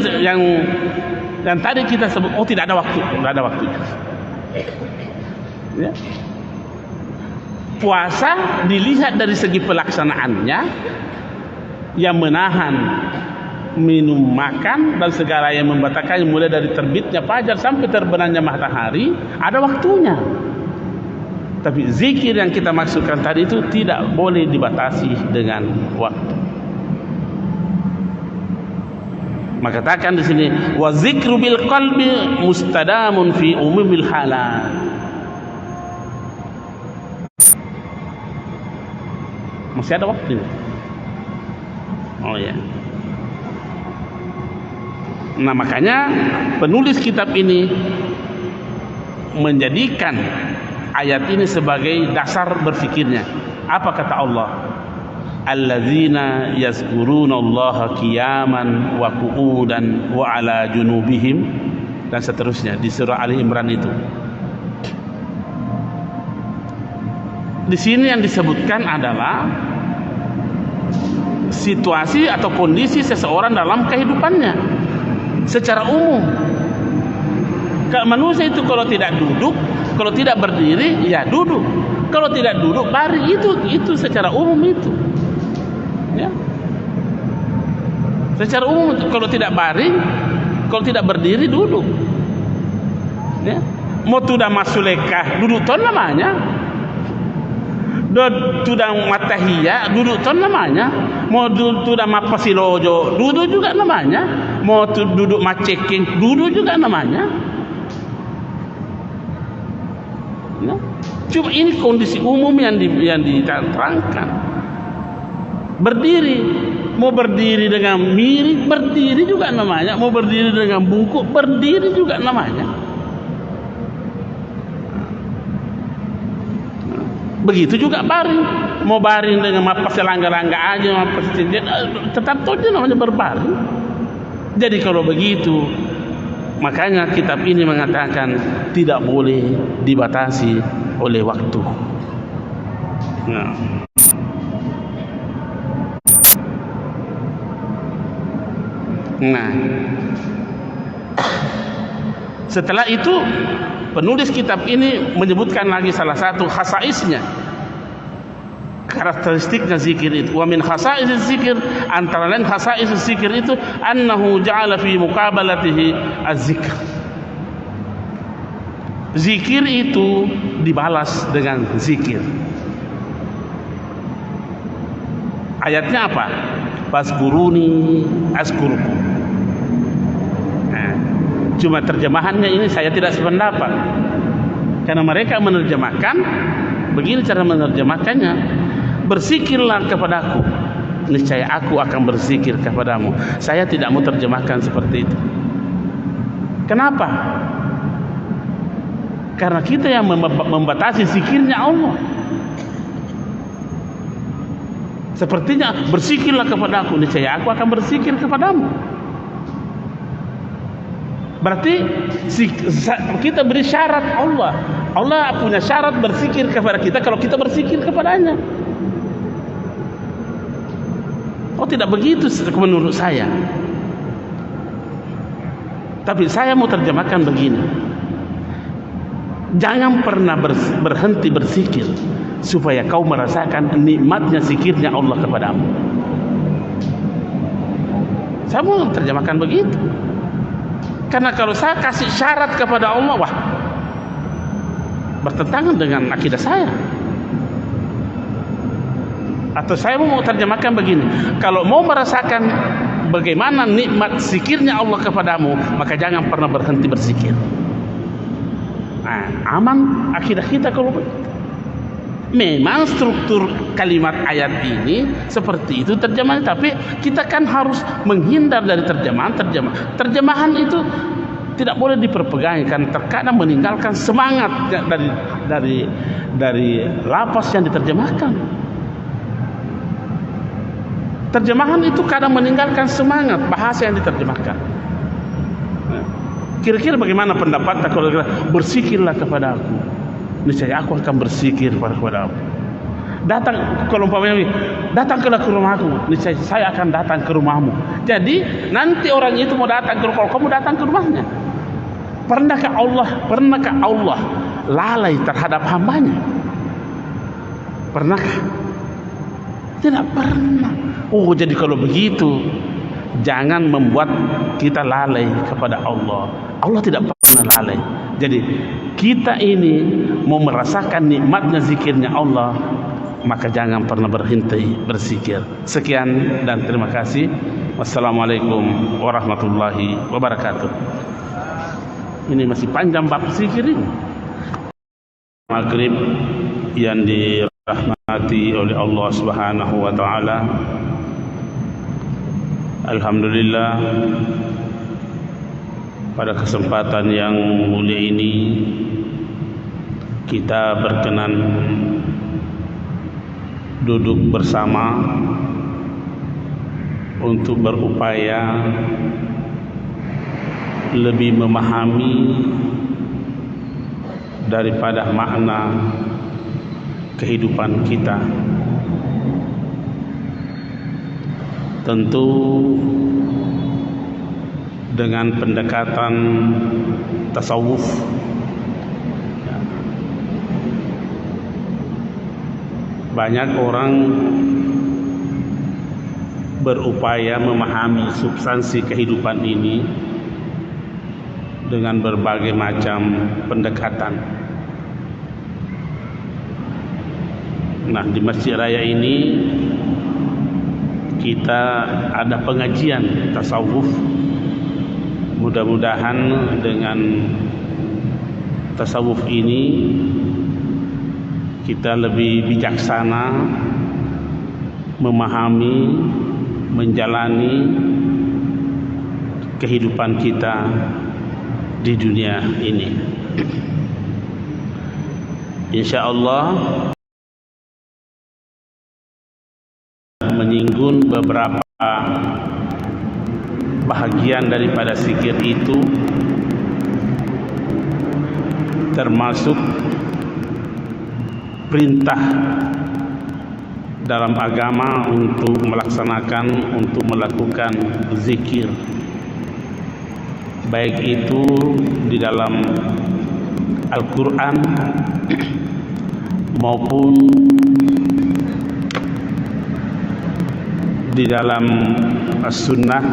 tadi kita sebut, oh tidak ada waktu, tidak ada waktunya. Ya. Puasa dilihat dari segi pelaksanaannya, yang menahan minum, makan dan segala yang membatalkannya, mulai dari terbitnya fajar sampai terbenamnya matahari, ada waktunya. Tapi zikir yang kita maksudkan tadi itu tidak boleh dibatasi dengan waktu. Maka katakan di sini, wa zikru bil qalbi mustadamun fi umumil halat. Masih ada waktu. Oh ya. Nah, makanya penulis kitab ini menjadikan ayat ini sebagai dasar berfikirnya. Apa kata Allah? alladzina yazkurunallaha qiyaman wa qu'udan wa ala junubihim, dan seterusnya di surah Ali Imran itu. Di sini yang disebutkan adalah situasi atau kondisi seseorang dalam kehidupannya secara umum. Manusia itu kalau tidak duduk, kalau tidak berdiri ya duduk, kalau tidak duduk baring, itu secara umum itu. Ya. Secara umum kalau tidak baring, kalau tidak berdiri duduk. Ya. Mau sudah masulekah duduk ton namanya. Tudang matahiyya duduk ton namanya. Mau tudang mapasilojo duduk juga namanya. Mau duduk maceking duduk juga namanya. Ya. Cuma ini kondisi umum yang diterangkan. Berdiri, mau berdiri dengan miring berdiri juga namanya. Mau berdiri dengan bungkuk berdiri juga namanya. Begitu juga baring, mau baring dengan apa selangga-langga aja, apa tetap saja namanya berbaring. Jadi kalau begitu, makanya kitab ini mengatakan tidak boleh dibatasi oleh waktu. Nah, setelah itu penulis kitab ini menyebutkan lagi salah satu khasaisnya, karakteristiknya zikir itu. Wa min khasais zikir, antara lain khasais zikir itu annahu ja'ala fi muqabalatihi az-zikr. Zikir itu dibalas dengan zikir. Ayatnya apa? Fazkuruni azkurukum. Cuma terjemahannya ini saya tidak sependapat, karena mereka menerjemahkan begini cara menerjemahkannya, berzikirlah kepadaku niscaya aku akan berzikir kepadamu. Saya tidak mau terjemahkan seperti itu. Kenapa? Karena kita yang membatasi zikirnya Allah. Sepertinya berzikirlah kepadaku niscaya aku akan berzikir kepadamu. Berarti kita beri syarat Allah. Allah punya syarat berzikir kepada kita kalau kita berzikir kepadanya. Oh, tidak begitu menurut saya. Tapi saya mau terjemahkan begini. Jangan pernah berhenti berzikir supaya kau merasakan nikmatnya zikirnya Allah kepadamu. Saya mau terjemahkan begitu. Karena kalau saya kasih syarat kepada Allah, wah, bertentangan dengan akidah saya. Atau saya mau terjemahkan begini, kalau mau merasakan bagaimana nikmat zikirnya Allah kepadamu, maka jangan pernah berhenti berzikir. Nah, aman akidah kita kalau begitu. Memang struktur kalimat ayat ini seperti itu terjemahan, tapi kita kan harus menghindar dari terjemahan. Terjemahan itu tidak boleh diperpegangi, kan terkadang meninggalkan semangat dari lafaz yang diterjemahkan. Terjemahan itu kadang meninggalkan semangat bahasa yang diterjemahkan. Kira-kira bagaimana pendapat kalau berzikirlah kepada aku, niscaya aku akan berzikir kepadamu. Datang, kalau umpamanya datang ke rumahku, niscaya saya akan datang ke rumahmu. Jadi nanti orang itu mau datang ke rumah, kalau kamu datang ke rumahnya. Pernahkah Allah lalai terhadap hambanya? Pernahkah? Tidak pernah. Oh, jadi kalau begitu jangan membuat kita lalai kepada Allah. Allah tidak pernah lalai. Jadi kita ini mau merasakan nikmatnya zikirnya Allah, maka jangan pernah berhenti berzikir. Sekian dan terima kasih. Wassalamualaikum warahmatullahi wabarakatuh. Ini masih panjang bab zikir ini. Maghrib yang dirahmati oleh Allah Subhanahu wa taala. Alhamdulillah, pada kesempatan yang mulia ini kita berkenan duduk bersama untuk berupaya lebih memahami daripada makna kehidupan kita. Tentu dengan pendekatan tasawuf, banyak orang berupaya memahami substansi kehidupan ini dengan berbagai macam pendekatan. Nah, di Masjid Raya ini kita ada pengajian tasawuf. Mudah-mudahan dengan tasawuf ini kita lebih bijaksana memahami, menjalani kehidupan kita di dunia ini. Insya Allah menyinggung beberapa bahagian daripada zikir itu, termasuk perintah dalam agama untuk melakukan zikir, baik itu di dalam Al-Quran maupun di dalam As-Sunnah.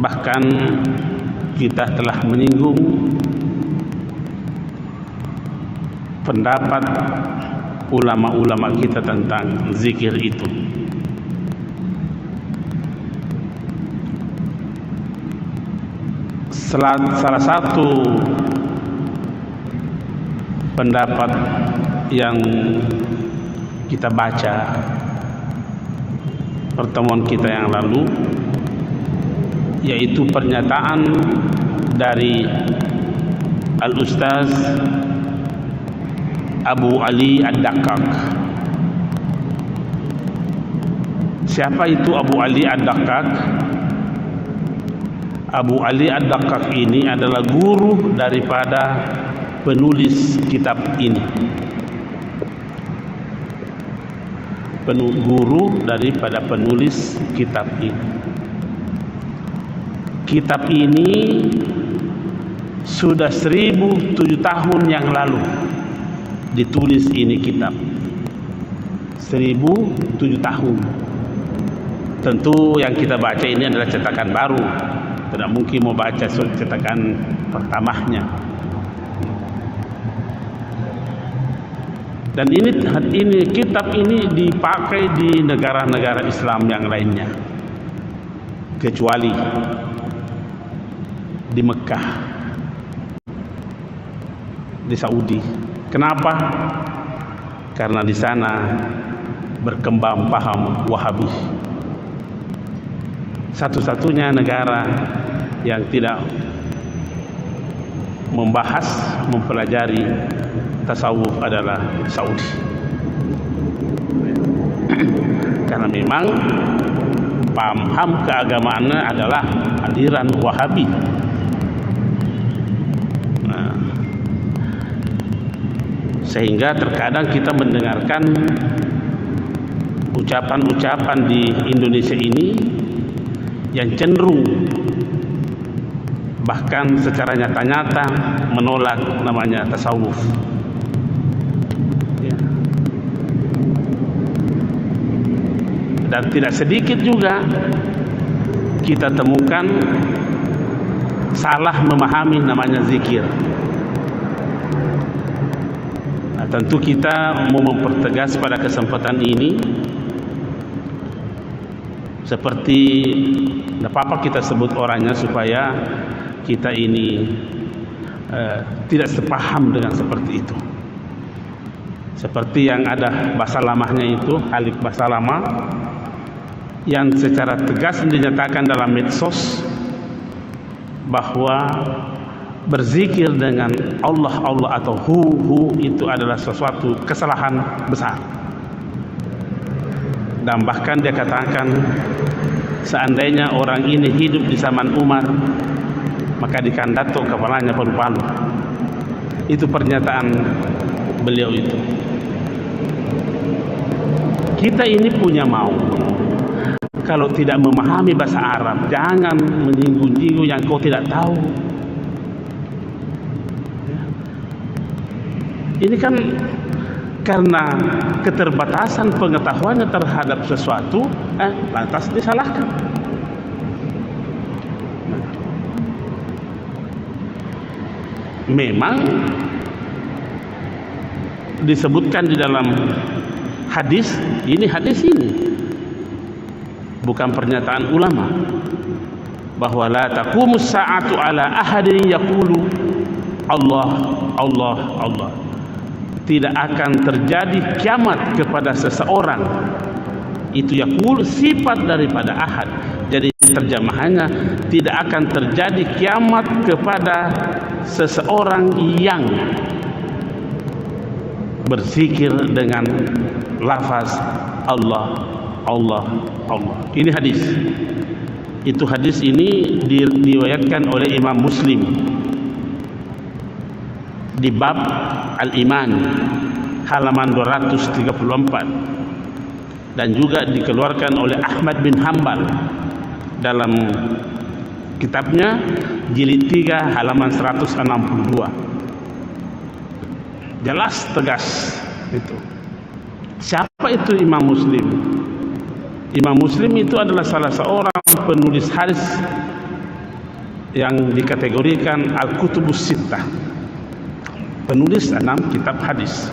Bahkan kita telah menyinggung pendapat ulama-ulama kita tentang zikir itu. Salah satu pendapat yang kita baca pertemuan kita yang lalu, yaitu pernyataan dari Al-Ustaz Abu Ali Ad-Daqqaq. Siapa itu Abu Ali Ad-Daqqaq? Abu Ali Ad-Daqqaq ini adalah guru daripada penulis kitab ini. Guru daripada penulis kitab ini. Kitab ini sudah 1007 tahun yang lalu ditulis ini kitab. 1007 tahun. Tentu yang kita baca ini adalah cetakan baru. Tidak mungkin mau baca cetakan pertamanya. Dan ini kitab ini dipakai di negara-negara Islam yang lainnya, kecuali di Mekah, di Saudi. Kenapa? Karena di sana berkembang paham Wahabi. Satu-satunya negara yang tidak membahas, mempelajari tasawuf adalah Saudi. Karena memang paham keagamaannya adalah aliran Wahabi. Nah, sehingga terkadang kita mendengarkan ucapan-ucapan di Indonesia ini yang cenderung bahkan secara nyata-nyata menolak namanya tasawuf. Dan tidak sedikit juga kita temukan salah memahami namanya zikir. Nah, tentu kita mau mempertegas pada kesempatan ini, seperti tidak apa-apa kita sebut orangnya supaya kita ini tidak sepaham dengan seperti itu. Seperti yang ada bahasa lamanya itu, Halif bahasa lama, yang secara tegas dinyatakan dalam medsos bahwa berzikir dengan Allah Allah atau hu itu adalah sesuatu kesalahan besar. Dan bahkan dia katakan, seandainya orang ini hidup di zaman Umar, maka dikandato kepalanya palu-palu. Itu pernyataan beliau itu. Kita ini punya mau, kalau tidak memahami bahasa Arab, jangan menyinggung-nyinggung yang kau tidak tahu. Ini kan karena keterbatasan pengetahuannya terhadap sesuatu, lantas disalahkan. Memang disebutkan di dalam hadis ini bukan pernyataan ulama, bahwa la taqumus sa'atu ala ahadin yaqulu Allah Allah Allah. Tidak akan terjadi kiamat kepada seseorang, itu yaqul sifat daripada ahad. Jadi terjemahannya, tidak akan terjadi kiamat kepada seseorang yang berzikir dengan lafaz Allah Allah Allah. Ini hadis. Itu hadis ini diriwayatkan oleh Imam Muslim di bab Al-Iman halaman 234, dan juga dikeluarkan oleh Ahmad bin Hanbal dalam kitabnya jilid 3 halaman 162. Jelas tegas itu. Siapa itu Imam Muslim? Imam Muslim itu adalah salah seorang penulis hadis yang dikategorikan Al-Kutubus Sittah, penulis 6 kitab hadis.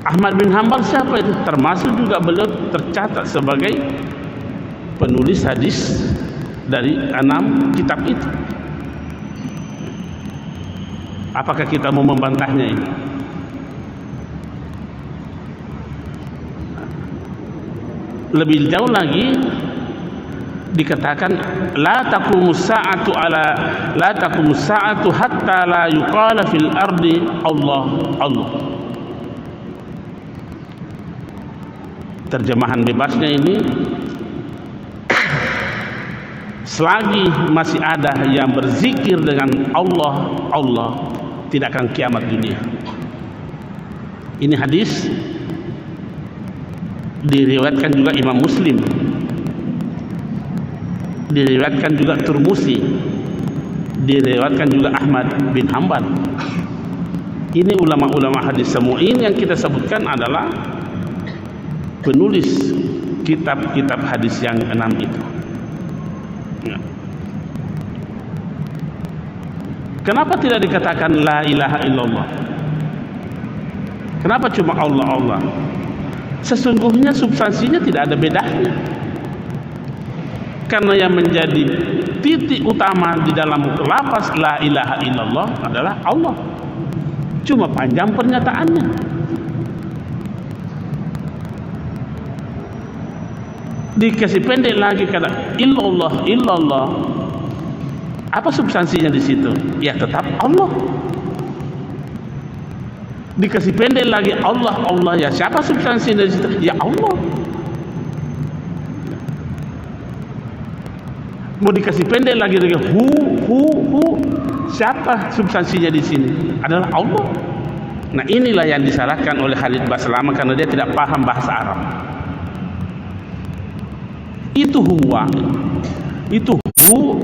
Ahmad bin Hanbal siapa itu? Termasuk juga beliau tercatat sebagai penulis hadis dari 6 kitab itu. Apakah kita mau membantahnya ini? Lebih jauh lagi dikatakan la taqumus sa'atu hatta la yuqala fil ardi Allah Allah. Terjemahan bebasnya ini, selagi masih ada yang berzikir dengan Allah Allah, tidak akan kiamat dunia. Ini hadis diriwayatkan juga Imam Muslim, diriwayatkan juga Turmusi, diriwayatkan juga Ahmad bin Hanbal. Ini ulama-ulama hadis semua ini yang kita sebutkan adalah penulis kitab-kitab hadis yang 6 itu. Kenapa tidak dikatakan la ilaha illallah? Kenapa cuma Allah Allah? Sesungguhnya substansinya tidak ada bedanya. Karena yang menjadi titik utama di dalam lafaz la ilaha illallah adalah Allah. Cuma panjang pernyataannya. Dikasih pendek lagi kata illallah illallah. Apa substansinya di situ? Ya tetap Allah. Dikasih pendek lagi Allah Allah, ya siapa substansinya di situ? Ya Allah. Mau dikasih pendek lagi hu, siapa substansinya di sini? Adalah Allah. Nah inilah yang disalahkan oleh Khalid Baslama karena dia tidak paham bahasa Arab. Itu huwa, itu hu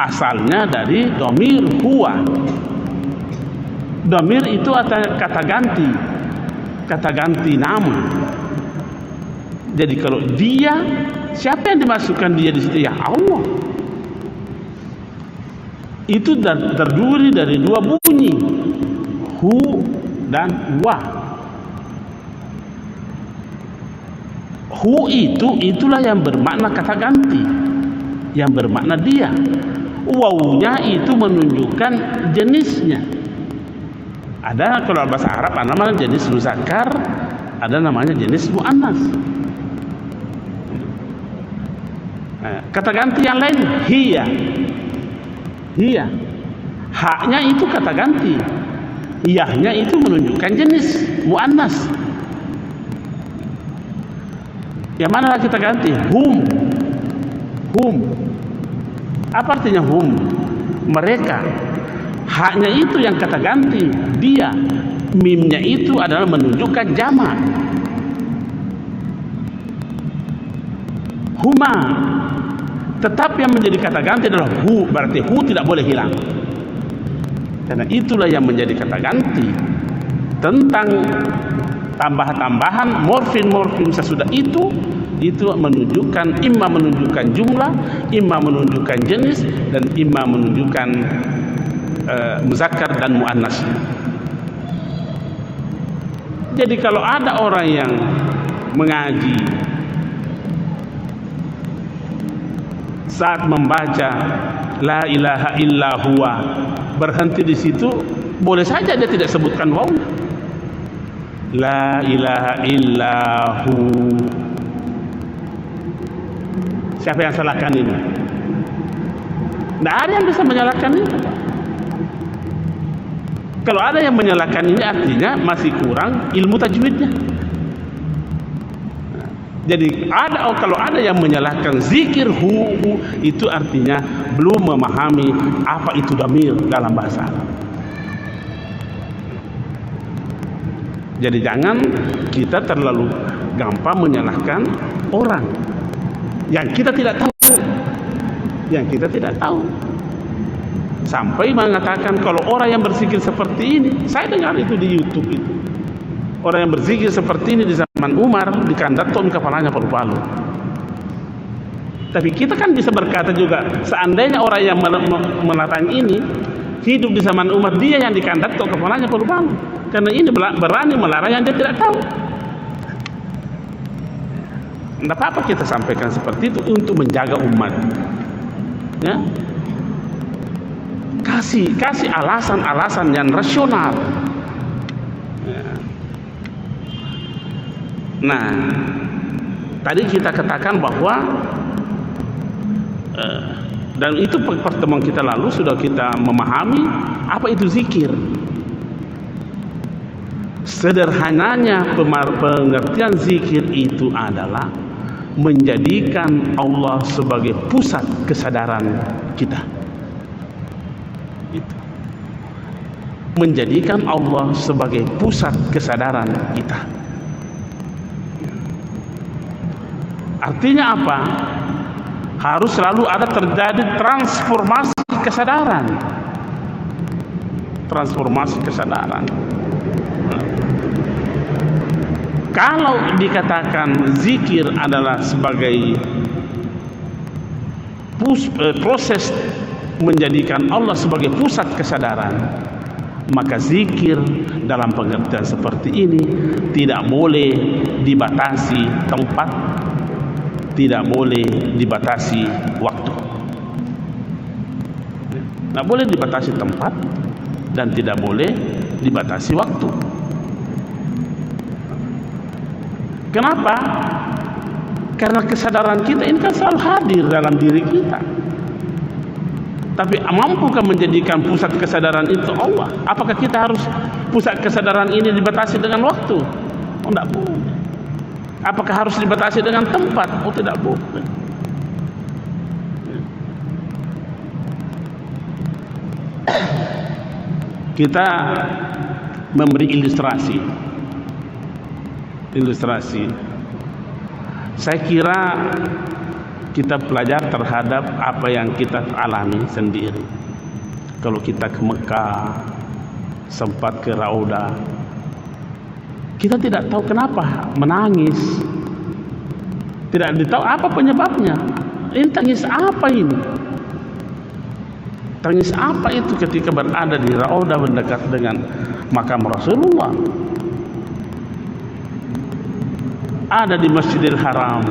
asalnya dari domir huwa. Domir itu kata ganti nama. Jadi kalau dia, siapa yang dimasukkan dia di situ? Ya Allah. Itu terdiri dari 2 bunyi, hu dan wa. Hu itulah yang bermakna kata ganti, yang bermakna dia. Wawunya itu menunjukkan jenisnya. Ada kalau bahasa Arab ada namanya jenis muzakkar, ada namanya jenis muannas. Kata ganti yang lain hiya. Haknya itu kata ganti, yahnya itu menunjukkan jenis muannas. Yang mana kita ganti? Hum. Apa artinya hum? Mereka. Haknya itu yang kata ganti, dia. Mimnya itu adalah menunjukkan jamak. Huma. Tetap yang menjadi kata ganti adalah hu, berarti hu tidak boleh hilang. Karena itulah yang menjadi kata ganti. Tentang tambahan-tambahan morfin sesudah itu menunjukkan, imma menunjukkan jumlah, imma menunjukkan jenis, dan imma menunjukkan muzakkar dan muannas. Jadi kalau ada orang yang mengaji saat membaca la ilaha illa huwa berhenti di situ, boleh saja dia tidak sebutkan waw. La ilaha illahu. Siapa yang salahkan ini? Tidak ada yang bisa menyalahkan ini. Kalau ada yang menyalahkan ini, artinya masih kurang ilmu tajwidnya. Jadi kalau ada yang menyalahkan zikir hu, itu artinya belum memahami apa itu dhamir dalam bahasa Arab. Jadi jangan kita terlalu gampang menyalahkan orang yang kita tidak tahu. Sampai mengatakan kalau orang yang berzikir seperti ini, saya dengar itu di YouTube itu. Orang yang berzikir seperti ini di zaman Umar dikandaton kepalanya palu-palu. Tapi kita kan bisa berkata juga, seandainya orang yang melarang ini hidup di zaman Umar, dia yang dikandaton kepalanya palu-palu. Karena ini berani melarang yang dia tidak tahu. Tidak apa-apa kita sampaikan seperti itu untuk menjaga umat. Ya? Kasih alasan-alasan yang rasional. Ya. Nah, tadi kita katakan bahwa dan itu pertemuan kita lalu sudah kita memahami apa itu zikir. Sederhananya pengertian zikir itu adalah menjadikan Allah sebagai pusat kesadaran kita. Itu. Menjadikan Allah sebagai pusat kesadaran kita. Artinya apa? Harus selalu ada terjadi transformasi kesadaran. Transformasi kesadaran. Kalau dikatakan zikir adalah sebagai proses menjadikan Allah sebagai pusat kesadaran, maka zikir dalam pengertian seperti ini tidak boleh dibatasi tempat, tidak boleh dibatasi waktu. Tidak boleh dibatasi tempat dan tidak boleh dibatasi waktu. Kenapa? Karena kesadaran kita ini kan selalu hadir dalam diri kita. Tapi mampukah menjadikan pusat kesadaran itu Allah? Apakah kita harus pusat kesadaran ini dibatasi dengan waktu? Oh, tidak boleh. Apakah harus dibatasi dengan tempat? Oh, tidak boleh. Kita memberi ilustrasi. Saya kira kita belajar terhadap apa yang kita alami sendiri. Kalau kita ke Mekah, sempat ke Raudah, kita tidak tahu kenapa menangis, tidak tahu apa penyebabnya. Ini tangis apa ini? Tangis apa itu ketika berada di Raudah mendekat dengan makam Rasulullah? Ada di Masjidil Haram,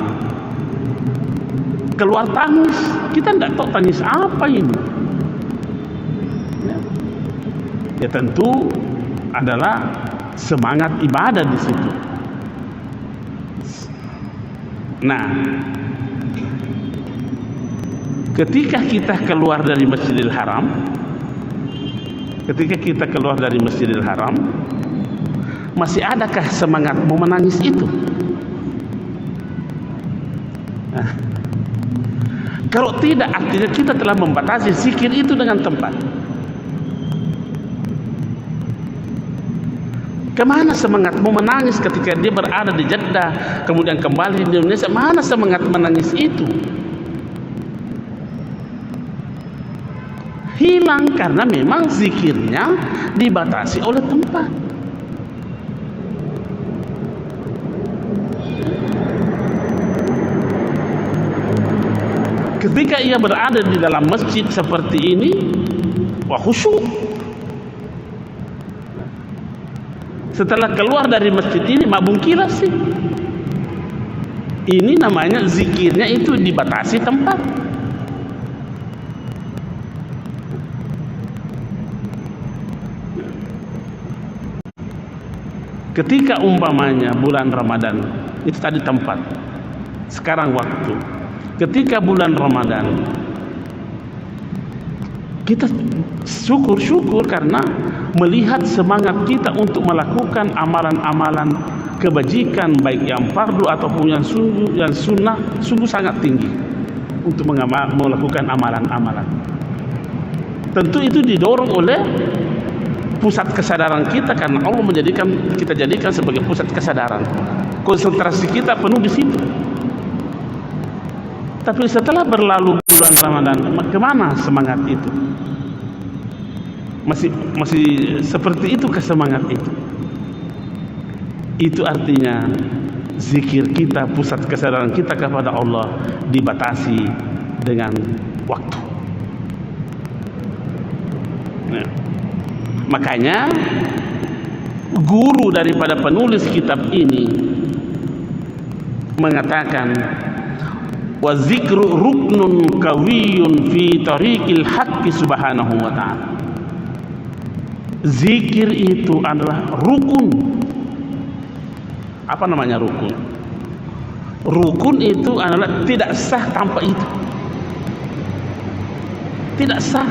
keluar tangis, kita tidak tahu tangis apa ini. Ya tentu adalah semangat ibadah di situ. Nah, ketika kita keluar dari Masjidil Haram, ketika kita keluar dari Masjidil Haram, masih adakah semangat mau menangis itu? Nah, kalau tidak, artinya kita telah membatasi zikir itu dengan tempat. Kemana semangat mau menangis ketika dia berada di Jeddah, kemudian kembali di Indonesia? Mana semangat menangis itu? Hilang karena memang zikirnya dibatasi oleh tempat. Ketika ia berada di dalam masjid seperti ini, wah khusyuk. Setelah keluar dari masjid ini, mabung kira sih. Ini namanya zikirnya itu dibatasi tempat. Ketika umpamanya bulan Ramadan, itu tadi tempat. Sekarang waktu. Ketika bulan Ramadan, kita syukur karena melihat semangat kita untuk melakukan amalan-amalan kebajikan, baik yang fardu ataupun yang sunnah, sungguh sangat tinggi untuk melakukan amalan-amalan. Tentu itu didorong oleh pusat kesadaran kita, karena Allah kita jadikan sebagai pusat kesadaran. Konsentrasi kita penuh di situ. Tapi setelah berlalu bulan Ramadan, kemana semangat itu? Masih seperti itu kesemangat itu. Itu artinya zikir kita, pusat kesadaran kita kepada Allah dibatasi dengan waktu. Nah, makanya guru daripada penulis kitab ini mengatakan, wa zikru ruknun kawiyun fi tariqil haqqi subhanahu wa ta'ala. Zikir itu adalah rukun. Apa namanya rukun? Rukun itu adalah tidak sah tanpa itu. Tidak sah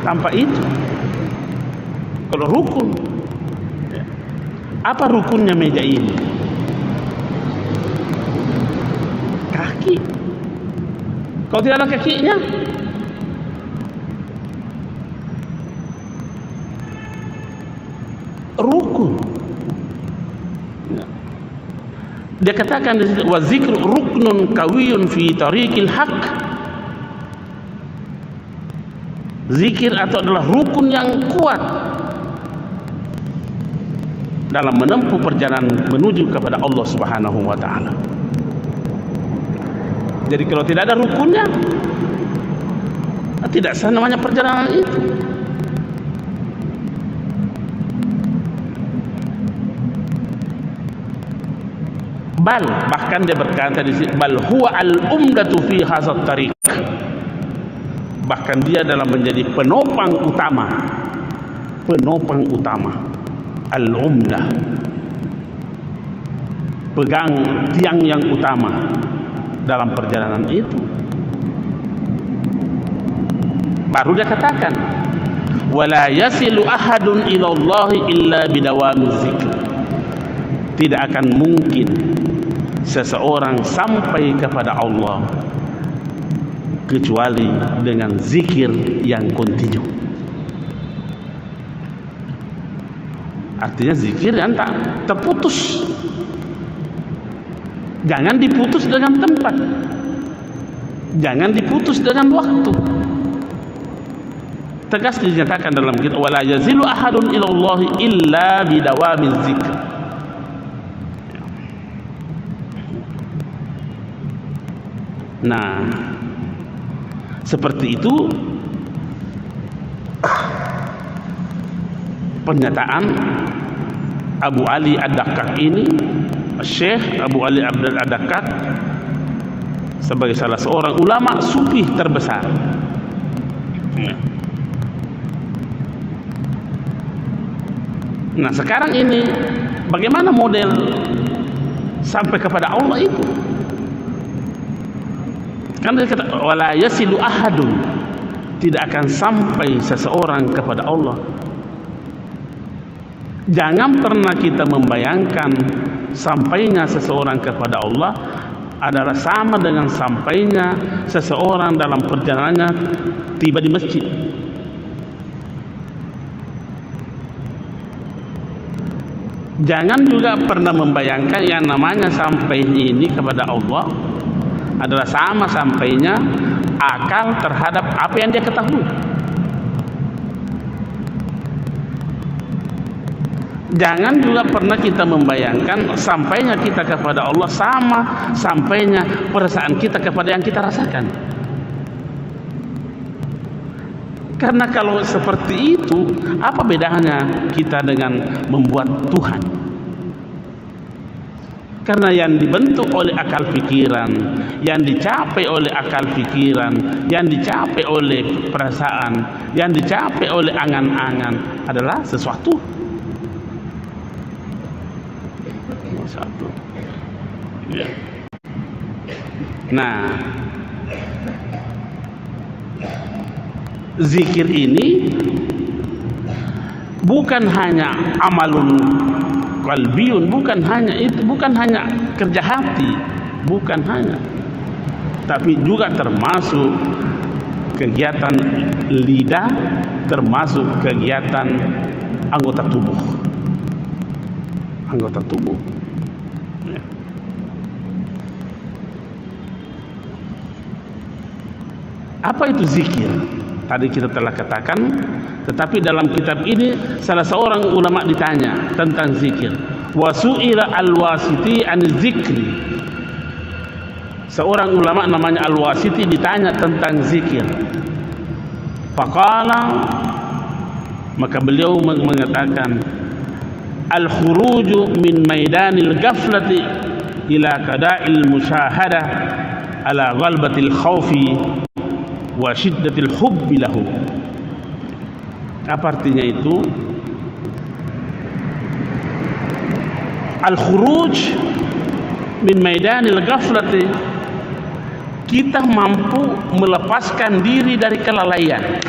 tanpa itu. Kalau rukun, apa rukunnya meja ini? Kaki. Kalau tidak ada kakinya, rukun. Dia katakan di situ, wa zikru ruknun kawiyun fi tariqil haqq. Zikir atau adalah rukun yang kuat dalam menempuh perjalanan menuju kepada Allah Subhanahu wa taala. Jadi kalau tidak ada rukunnya, tidak sah namanya perjalanan itu. Bahkan dia berkata di sini, bal huwa al-umdatu fi hadzal tariq. Bahkan dia dalam menjadi penopang utama al-umdah, pegang tiang yang utama dalam perjalanan itu. Baru dia katakan, wala yasilu ahadun ila Allah illa bidawamiz zikr. Tidak akan mungkin seseorang sampai kepada Allah kecuali dengan zikir yang kontinu. Artinya zikir yang tak terputus. Jangan diputus dengan tempat, jangan diputus dengan waktu. Tegas dinyatakan dalam kitab, wala yazilu ahadun ilallahi illa bidawamiz zikr. Nah, seperti itu pernyataan Abu Ali Ad-Daqqaq ini, Syekh Abu Ali Abdul Ad-Daqqaq, sebagai salah seorang ulama sufi terbesar. Nah, sekarang ini bagaimana model sampai kepada Allah itu? Kan dia kata wala yasilu ahadun tidak akan sampai seseorang kepada Allah. Jangan pernah kita membayangkan sampainya seseorang kepada Allah adalah sama dengan sampainya seseorang dalam perjalanannya tiba di masjid. Jangan juga pernah membayangkan yang namanya sampai ini kepada Allah adalah sama sampainya akal terhadap apa yang dia ketahui. Jangan juga pernah kita membayangkan sampainya kita kepada Allah sama sampainya perasaan kita kepada yang kita rasakan. Karena kalau seperti itu, apa bedanya kita dengan membuat Tuhan? Karena yang dibentuk oleh akal pikiran, yang dicapai oleh akal pikiran, yang dicapai oleh perasaan, yang dicapai oleh angan-angan adalah sesuatu. Ya. Nah, zikir ini bukan hanya amalun qalbiyun, bukan hanya itu, bukan hanya kerja hati, bukan hanya, tapi juga termasuk kegiatan lidah, termasuk kegiatan anggota tubuh. Anggota tubuh. Ya. Apa itu zikir? Tadi kita telah katakan, tetapi dalam kitab ini salah seorang ulama ditanya tentang zikir. Wa su'ila al-Wasiti an zikri. Seorang ulama namanya Al-Wasiti ditanya tentang zikir. Faqala, maka beliau mengatakan, al-khuruju min maidanil ghaflati ila qada'il musyahadah ala ghalbatil khawfi wa syiddatil hubbi lahu. Apa artinya itu? Al-khuruj min maidanil ghaflati, kita mampu melepaskan diri dari kelalaian.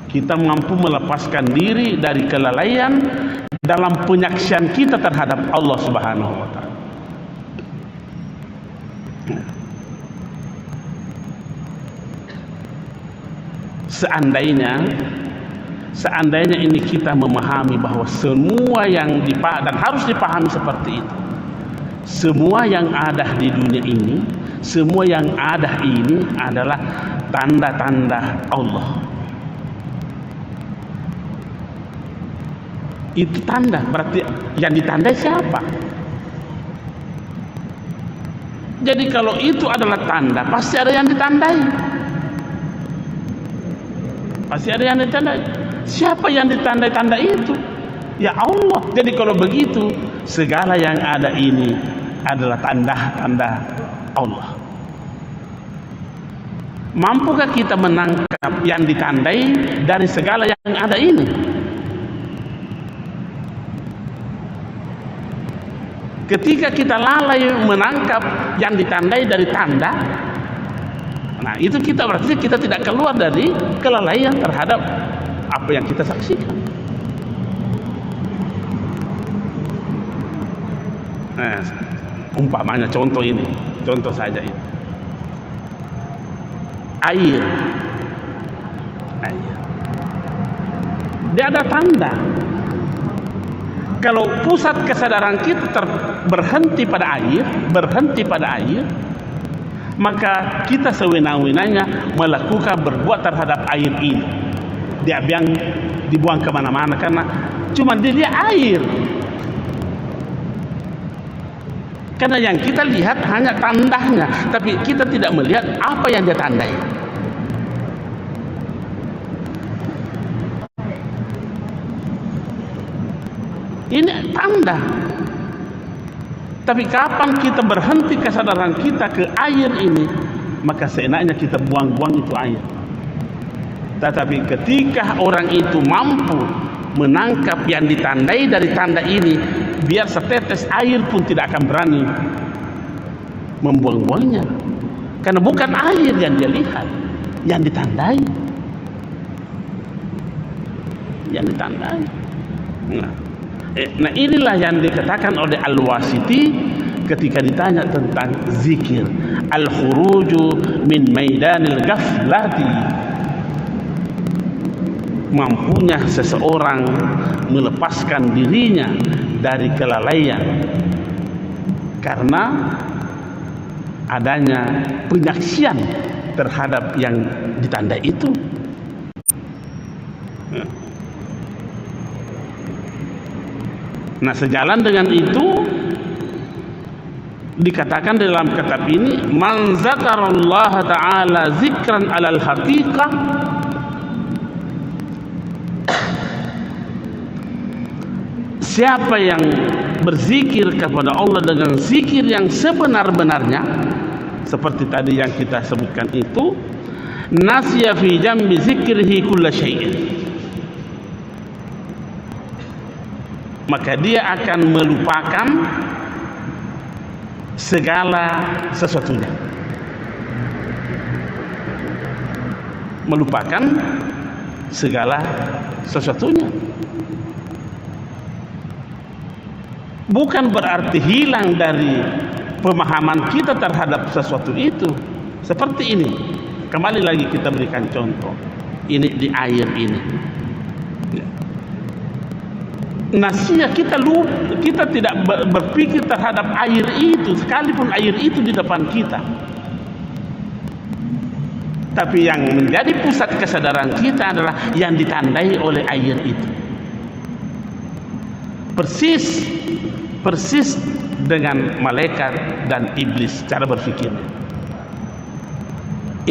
Kita mampu melepaskan diri dari kelalaian dalam penyaksian kita terhadap Allah Subhanahu wa taala. Seandainya ini kita memahami bahwa semua yang dan harus dipahami seperti itu, semua yang ada di dunia ini, semua yang ada ini adalah tanda-tanda Allah. Itu tanda, berarti yang ditandai siapa? Jadi kalau itu adalah tanda, pasti ada yang ditandai. Pasti ada yang ditandai. Siapa yang ditandai tanda itu? Ya Allah. Jadi kalau begitu, segala yang ada ini adalah tanda-tanda Allah. Mampukah kita menangkap yang ditandai dari segala yang ada ini? Ketika kita lalai menangkap yang ditandai dari tanda, nah itu kita berarti kita tidak keluar dari kelalaian terhadap apa yang kita saksikan. Nah, umpamanya contoh ini, contoh saja ini. Air. Dia ada tanda. Kalau pusat kesadaran kita berhenti pada air, maka kita sewenang-wenangnya melakukan berbuat terhadap air ini. Dia dibuang kemana-mana karena cuma dia air. Karena yang kita lihat hanya tandanya, tapi kita tidak melihat apa yang dia tandai. Ini tanda. Tapi kapan kita berhenti kesadaran kita ke air ini, maka seenaknya kita buang-buang itu air. Tetapi ketika orang itu mampu menangkap yang ditandai dari tanda ini, biar setetes air pun tidak akan berani membuang-buangnya. Karena bukan air yang dia lihat, yang ditandai. Yang ditandai. Nah inilah yang dikatakan oleh Al-Wasiti ketika ditanya tentang zikir. Al-khuruju min maidanil ghaflati. Mampunya seseorang melepaskan dirinya dari kelalaian karena adanya penyaksian terhadap yang ditandai itu. Nah, sejalan dengan itu dikatakan dalam kitab ini, man zakarallaha ta'ala zikran alal haqiqah, siapa yang berzikir kepada Allah dengan zikir yang sebenar-benarnya, seperti tadi yang kita sebutkan itu, nasya fi jambi zikrihi kulla syai'in, maka dia akan melupakan segala sesuatunya. Melupakan segala sesuatunya. Bukan berarti hilang dari pemahaman kita terhadap sesuatu itu. Seperti ini. Kembali lagi kita berikan contoh. Ini di air ini. Nasinya kita tidak berpikir terhadap air itu, sekalipun air itu di depan kita. Tapi yang menjadi pusat kesadaran kita adalah yang ditandai oleh air itu. Persis dengan malaikat dan iblis cara berpikirnya.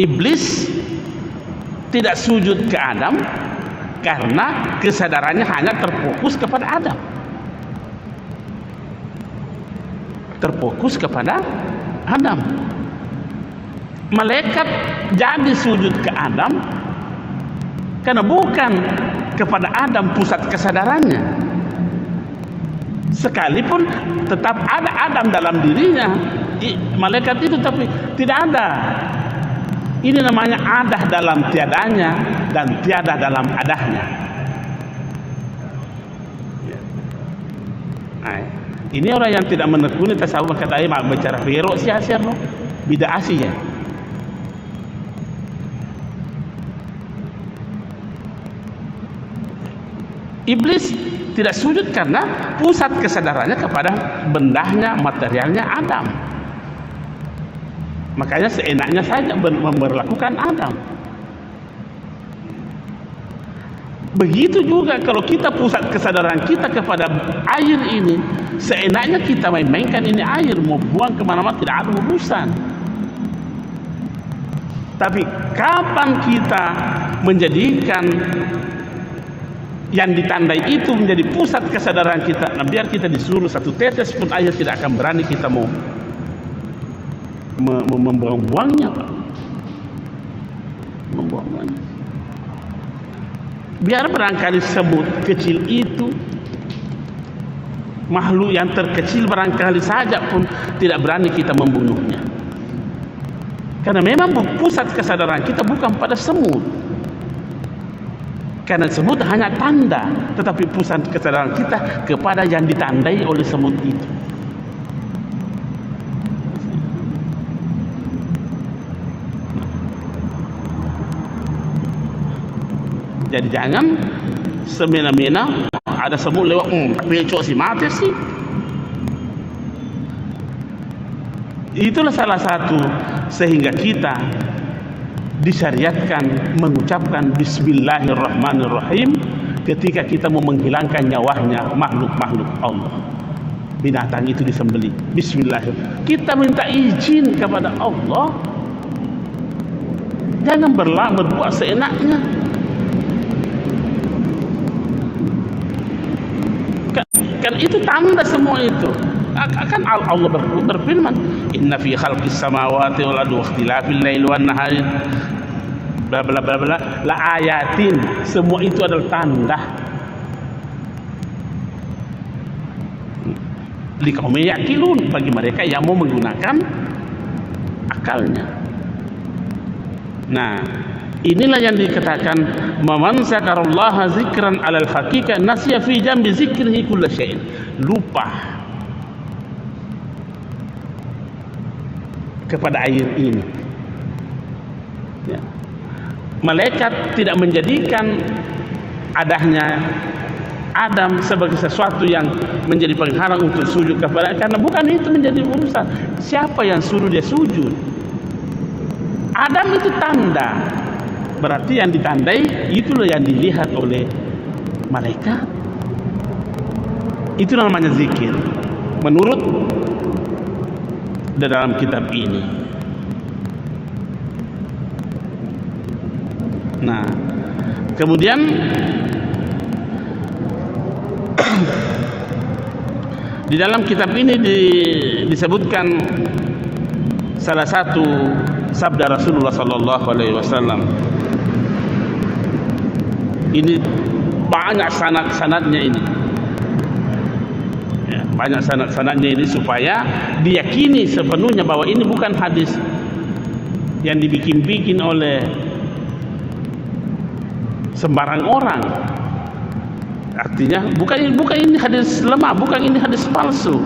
Iblis tidak sujud ke Adam karena kesadarannya hanya terfokus kepada Adam. Terfokus kepada Adam. Malaikat jadi sujud ke Adam karena bukan kepada Adam pusat kesadarannya. Sekalipun tetap ada Adam dalam dirinya, malaikat itu tapi tidak ada. Ini namanya adah dalam tiadanya dan tiada dalam adahnya. Nah, ini orang yang tidak menekuni tasawuf kata mak bicara firok sia-sia no, bid'ah sih ya. Iblis tidak sujud karena pusat kesadarannya kepada bendahnya, materialnya Adam. Makanya seenaknya saja memperlakukan Adam. Begitu juga kalau kita pusat kesadaran kita kepada air ini, seenaknya kita main-mainkan ini air, mau buang kemana-mana tidak ada urusan. Tapi kapan kita menjadikan yang ditandai itu menjadi pusat kesadaran kita, nah biar kita disuruh satu tetes pun air tidak akan berani kita mau membuang-buangnya, Pak. Membuang-buangnya. Biar barangkali semut kecil itu, makhluk yang terkecil barangkali saja pun tidak berani kita membunuhnya. Karena memang pusat kesadaran kita bukan pada semut. Karena semut hanya tanda, tetapi pusat kesadaran kita kepada yang ditandai oleh semut itu. Jadi jangan semena-mena ada semut lewat, pecok si mati sih. Itulah salah satu sehingga kita disyariatkan mengucapkan Bismillahirrahmanirrahim ketika kita mau menghilangkan nyawanya makhluk-makhluk Allah. Binatang itu disembelih. Bismillahirrahmanirrahim. Kita minta izin kepada Allah. Jangan berbuat seenaknya. Kan itu tanda semua itu. Kan Allah berfirman, inna fi khalqis samawati wal ardi wa ikhtilafil laili wan nahari bla bla bla bla la ayatin. Semua itu adalah tanda. Liqaumin yaqilun, bagi mereka yang mau menggunakan akalnya. Nah, Inilah yang dikatakan man zakarallaha zikran alal haqiqah nasiya fi jambi zikrihi kulla syai'in. Lupa kepada air ini. Ya. Malaikat tidak menjadikan adanya Adam sebagai sesuatu yang menjadi penghalang untuk sujud kepada, karena bukan itu menjadi urusan. Siapa yang suruh dia sujud? Adam itu tanda, berarti yang ditandai itulah yang dilihat oleh malaikat. Itu namanya zikir menurut dalam kitab ini. Nah, kemudian di dalam kitab ini disebutkan salah satu sabda Rasulullah sallallahu alaihi wasallam. Ini banyak sanad-sanadnya ini. Ya, banyak sanad-sanadnya ini supaya diyakini sepenuhnya bahwa ini bukan hadis yang dibikin-bikin oleh sembarang orang. Artinya bukan ini hadis lemah, bukan ini hadis palsu.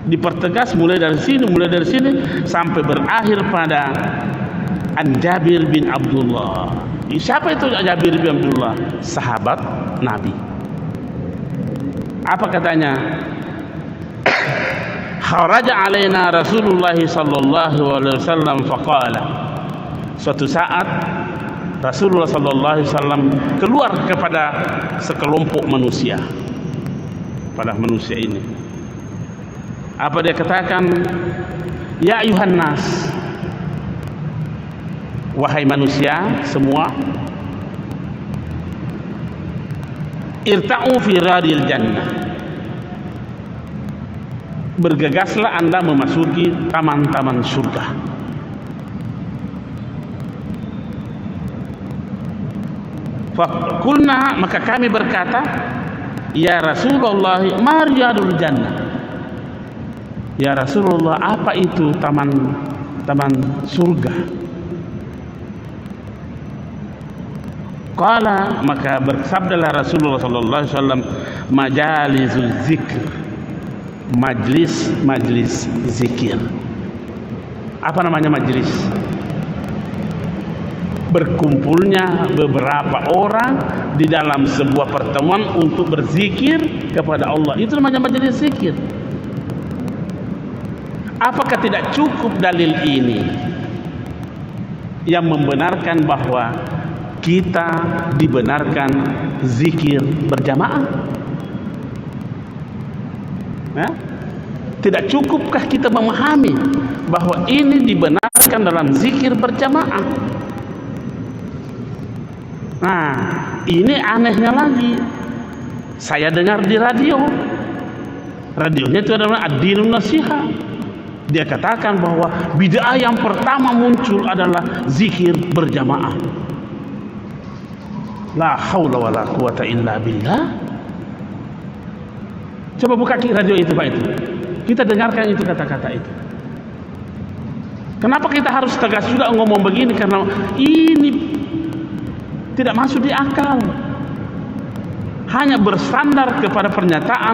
Dipertegas mulai dari sini sampai berakhir pada Jabir bin Abdullah. Siapa itu Jabir bin Abdullah? Sahabat Nabi. Apa katanya? Kharaja alaina Rasulullah sallallahu alaihi wasallam faqala. Suatu saat Rasulullah sallallahu alaihi wasallam keluar kepada sekelompok manusia. Pada manusia ini. Apa dia katakan? Ya ayuhan nas, wahai manusia semua, irta'u fi radil jannah, bergegaslah anda memasuki taman-taman surga. Fakulna, maka kami berkata, ya Rasulullah, ma riyadul jannah. Ya Rasulullah, apa itu taman surga? Qala, maka bersabdalah Rasulullah sallallahu alaihi wasallam, majalizul zikr, majlis zikir. Apa namanya majlis? Berkumpulnya beberapa orang di dalam sebuah pertemuan untuk berzikir kepada Allah. Itu namanya majelis zikir. Apakah tidak cukup dalil ini yang membenarkan bahwa kita dibenarkan zikir berjamaah? Tidak cukupkah kita memahami bahwa ini dibenarkan dalam zikir berjamaah? Nah, ini anehnya lagi. Saya dengar di radio. Radionya itu adalah Ad-Dinun Nasiha. Dia katakan bahwa bid'ah yang pertama muncul adalah zikir berjamaah. La haula wala quwata illa billah. Coba buka radio itu Pak itu. Kita dengarkan itu kata-kata itu. Kenapa kita harus tegas juga ngomong begini? Karena ini tidak masuk di akal. Hanya bersandar kepada pernyataan,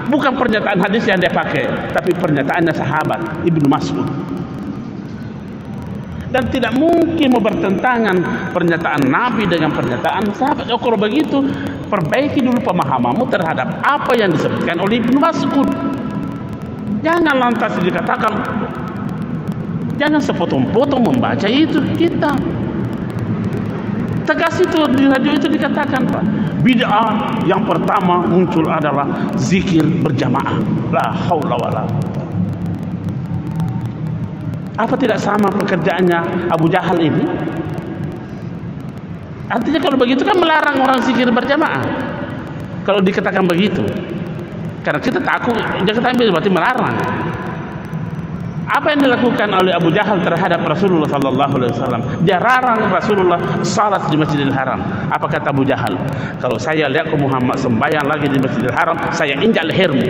bukan pernyataan hadis yang dia pakai, tapi pernyataannya sahabat Ibnu Mas'ud. Dan tidak mungkin bertentangan pernyataan Nabi dengan pernyataan sahabat. Kalau begitu, perbaiki dulu pemahamanmu terhadap apa yang disebutkan oleh Ibnu Mas'ud. Jangan lantas dikatakan, jangan sepotong-potong membaca itu kita. Tegas itu di radio itu dikatakan Pak, bid'ah yang pertama muncul adalah zikir berjamaah. La haula wala. Apa tidak sama pekerjaannya Abu Jahal ini? Artinya kalau begitu kan melarang orang zikir berjamaah. Kalau dikatakan begitu, karena kita takut, jangan berarti melarang. Apa yang dilakukan oleh Abu Jahal terhadap Rasulullah sallallahu alaihi wasallam? Dia larang Rasulullah salat di Masjidil Haram. Apa kata Abu Jahal? Kalau saya lihat ke Muhammad sembahyang lagi di Masjidil Haram, saya injak lehermu.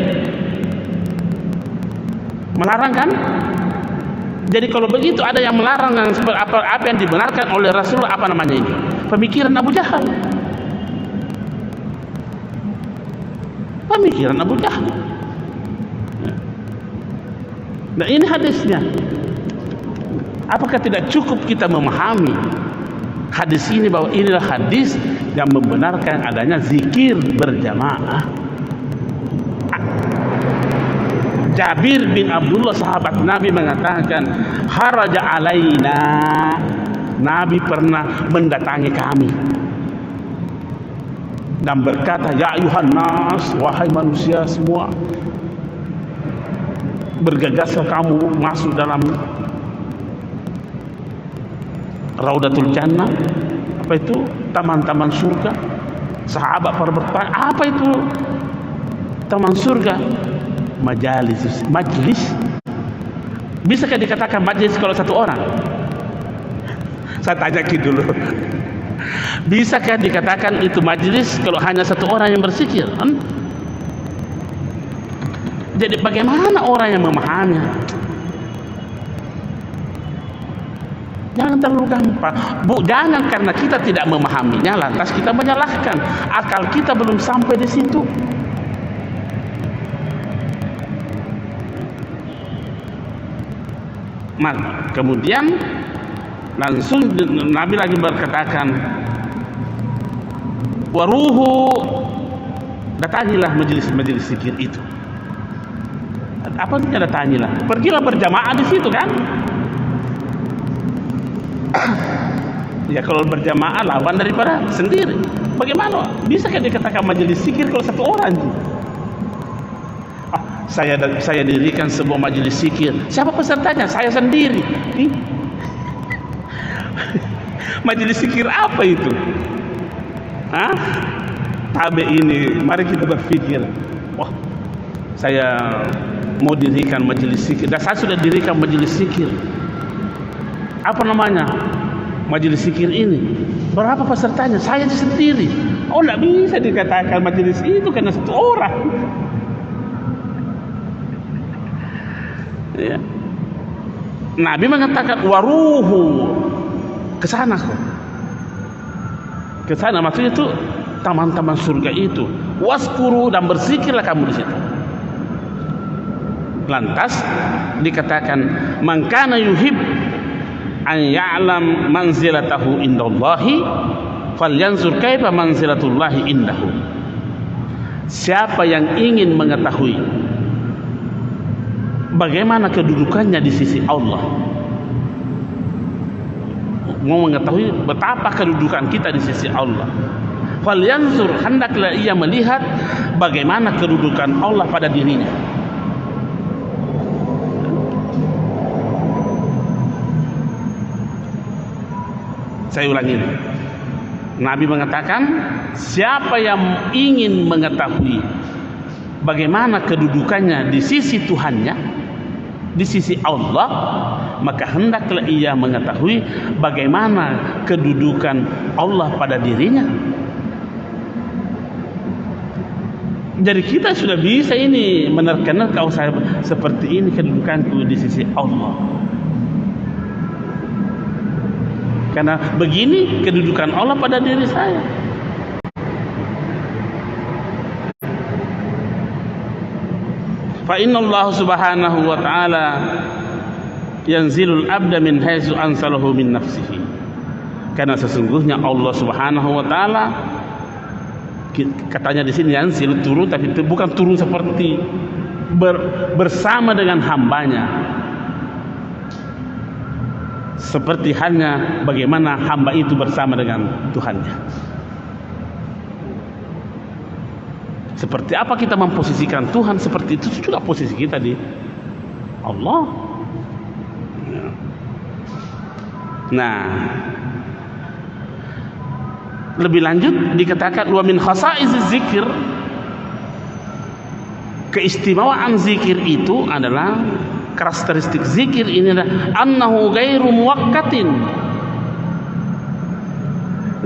Melarang kan? Jadi kalau begitu ada yang melarang yang apa yang dibenarkan oleh Rasulullah, apa namanya ini? Pemikiran Abu Jahal. Pemikiran Abu Jahal. Nah, ini hadisnya. Apakah tidak cukup kita memahami hadis ini, bahwa inilah hadis yang membenarkan adanya zikir berjamaah? Jabir bin Abdullah sahabat Nabi mengatakan, haraja alaina, Nabi pernah mendatangi kami dan berkata, ya ayuhan nas, wahai manusia semua, bergegaslah kamu masuk dalam Raudatul Jannah. Apa itu? Taman-taman surga. Sahabat pada bertanya, apa itu taman surga? Majlis. Bisakah dikatakan majlis kalau satu orang? Saya tanyakin dulu. Bisakah dikatakan itu majlis kalau hanya satu orang yang berzikir? Jadi bagaimana orang yang memahami? Jangan terlalu gampang. Jangan karena kita tidak memahaminya lantas kita menyalahkan. Akal kita belum sampai di situ. Nah, kemudian langsung Nabi lagi berkatakan, waruhu, datangilah majelis-majelis zikir itu. Apa artinya datangilah? Pergilah berjamaah di situ kan? Ya kalau berjamaah lawan daripada sendiri. Bagaimana? Bisakah dikatakan majelis zikir kalau satu orang? Saya dirikan sebuah majelis zikir. Siapa pesertanya? Saya sendiri. Majelis zikir apa itu? Tabe ini, mari kita berpikir. Wah, saya mau dirikan majelis zikir. Dan saya sudah dirikan majelis zikir. Apa namanya? Majelis zikir ini. Berapa pesertanya? Saya sendiri. Oh, tidak bisa dikatakan majelis itu karena satu orang. Ya. Nabi mengatakan waruhu, ke sana kok. Ke sana maksudnya itu taman-taman surga itu. Waskuru, dan berzikirlah kamu di situ. Lantas dikatakan man kana yuhib an ya'lam manzilatahu indallahi falyanzur kaifa manzilatullahi indahu. Siapa yang ingin mengetahui bagaimana kedudukannya di sisi Allah, mau mengetahui betapa kedudukan kita di sisi Allah, falyanzur, hendaklah ia melihat bagaimana kedudukan Allah pada dirinya. Saya ulangi, Nabi mengatakan siapa yang ingin mengetahui bagaimana kedudukannya di sisi Tuhannya, di sisi Allah, maka hendaklah ia mengetahui bagaimana kedudukan Allah pada dirinya. Jadi kita sudah bisa ini menerka-nerka, kalau saya seperti ini kedudukanku di sisi Allah, karena begini kedudukan Allah pada diri saya. Fa inna Allah subhanahu wa ta'ala yanzilul abda min haitsu ansalahu min nafsihi. Karena sesungguhnya Allah subhanahu wa ta'ala, katanya di sini yanzil, turun, tapi itu bukan turun seperti bersama dengan hambanya, seperti hanya bagaimana hamba itu bersama dengan Tuhannya. Seperti apa kita memposisikan Tuhan, seperti itu juga posisi kita di Allah. Nah, lebih lanjut dikatakan wa min khasaiziz zikir, keistimewaan zikir itu adalah, karakteristik zikir ini adalah annahu ghairu muwakkatin.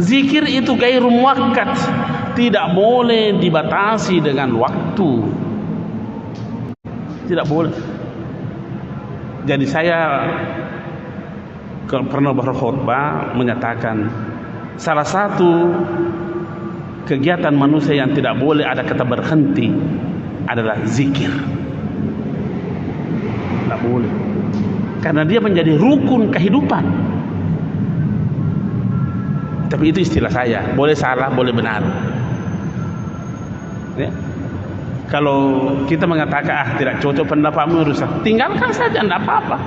Zikir itu ghairu muwakkat, tidak boleh dibatasi dengan waktu. Tidak boleh. Jadi saya pernah berkhutbah menyatakan salah satu kegiatan manusia yang tidak boleh ada kata berhenti adalah zikir. Tidak boleh, karena dia menjadi rukun kehidupan. Tapi itu istilah saya, boleh salah, boleh benar. Ya. Kalau kita mengatakan tidak cocok pendapatmu rusak, tinggalkan saja, tidak apa-apa.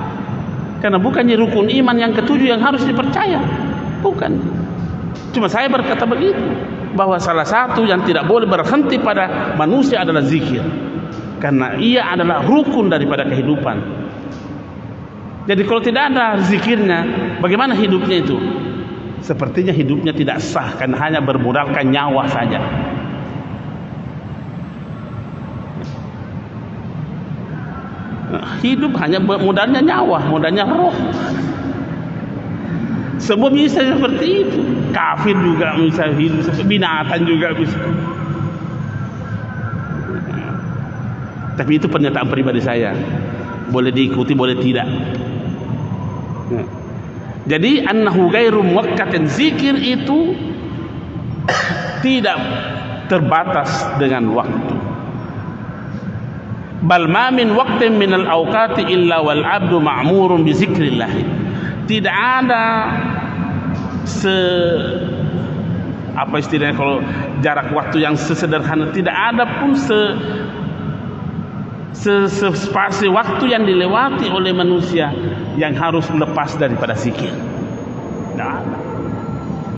Karena bukannya rukun iman yang ketujuh yang harus dipercaya, bukan. Cuma saya berkata begitu, bahwa salah satu yang tidak boleh berhenti pada manusia adalah zikir, karena ia adalah rukun daripada kehidupan. Jadi kalau tidak ada zikirnya, bagaimana hidupnya itu? Sepertinya hidupnya tidak sah, karena hanya bermodalkan nyawa saja. Hidup hanya modalnya nyawa, modalnya roh. Semua bisa seperti itu. Kafir juga bisa hidup, binatang juga bisa. Tapi itu pernyataan pribadi saya, boleh diikuti, boleh tidak. Jadi annahu ghairu muwaqqatin, zikir itu tidak terbatas dengan waktu. Bal ma min waqtin min al-awqati illa wal 'abdu ma'murun bi zikrillah. Tidak ada apa istilahnya kalau jarak waktu yang sesederhana, tidak ada pun spasi waktu yang dilewati oleh manusia yang harus lepas daripada zikir. Tidak ada.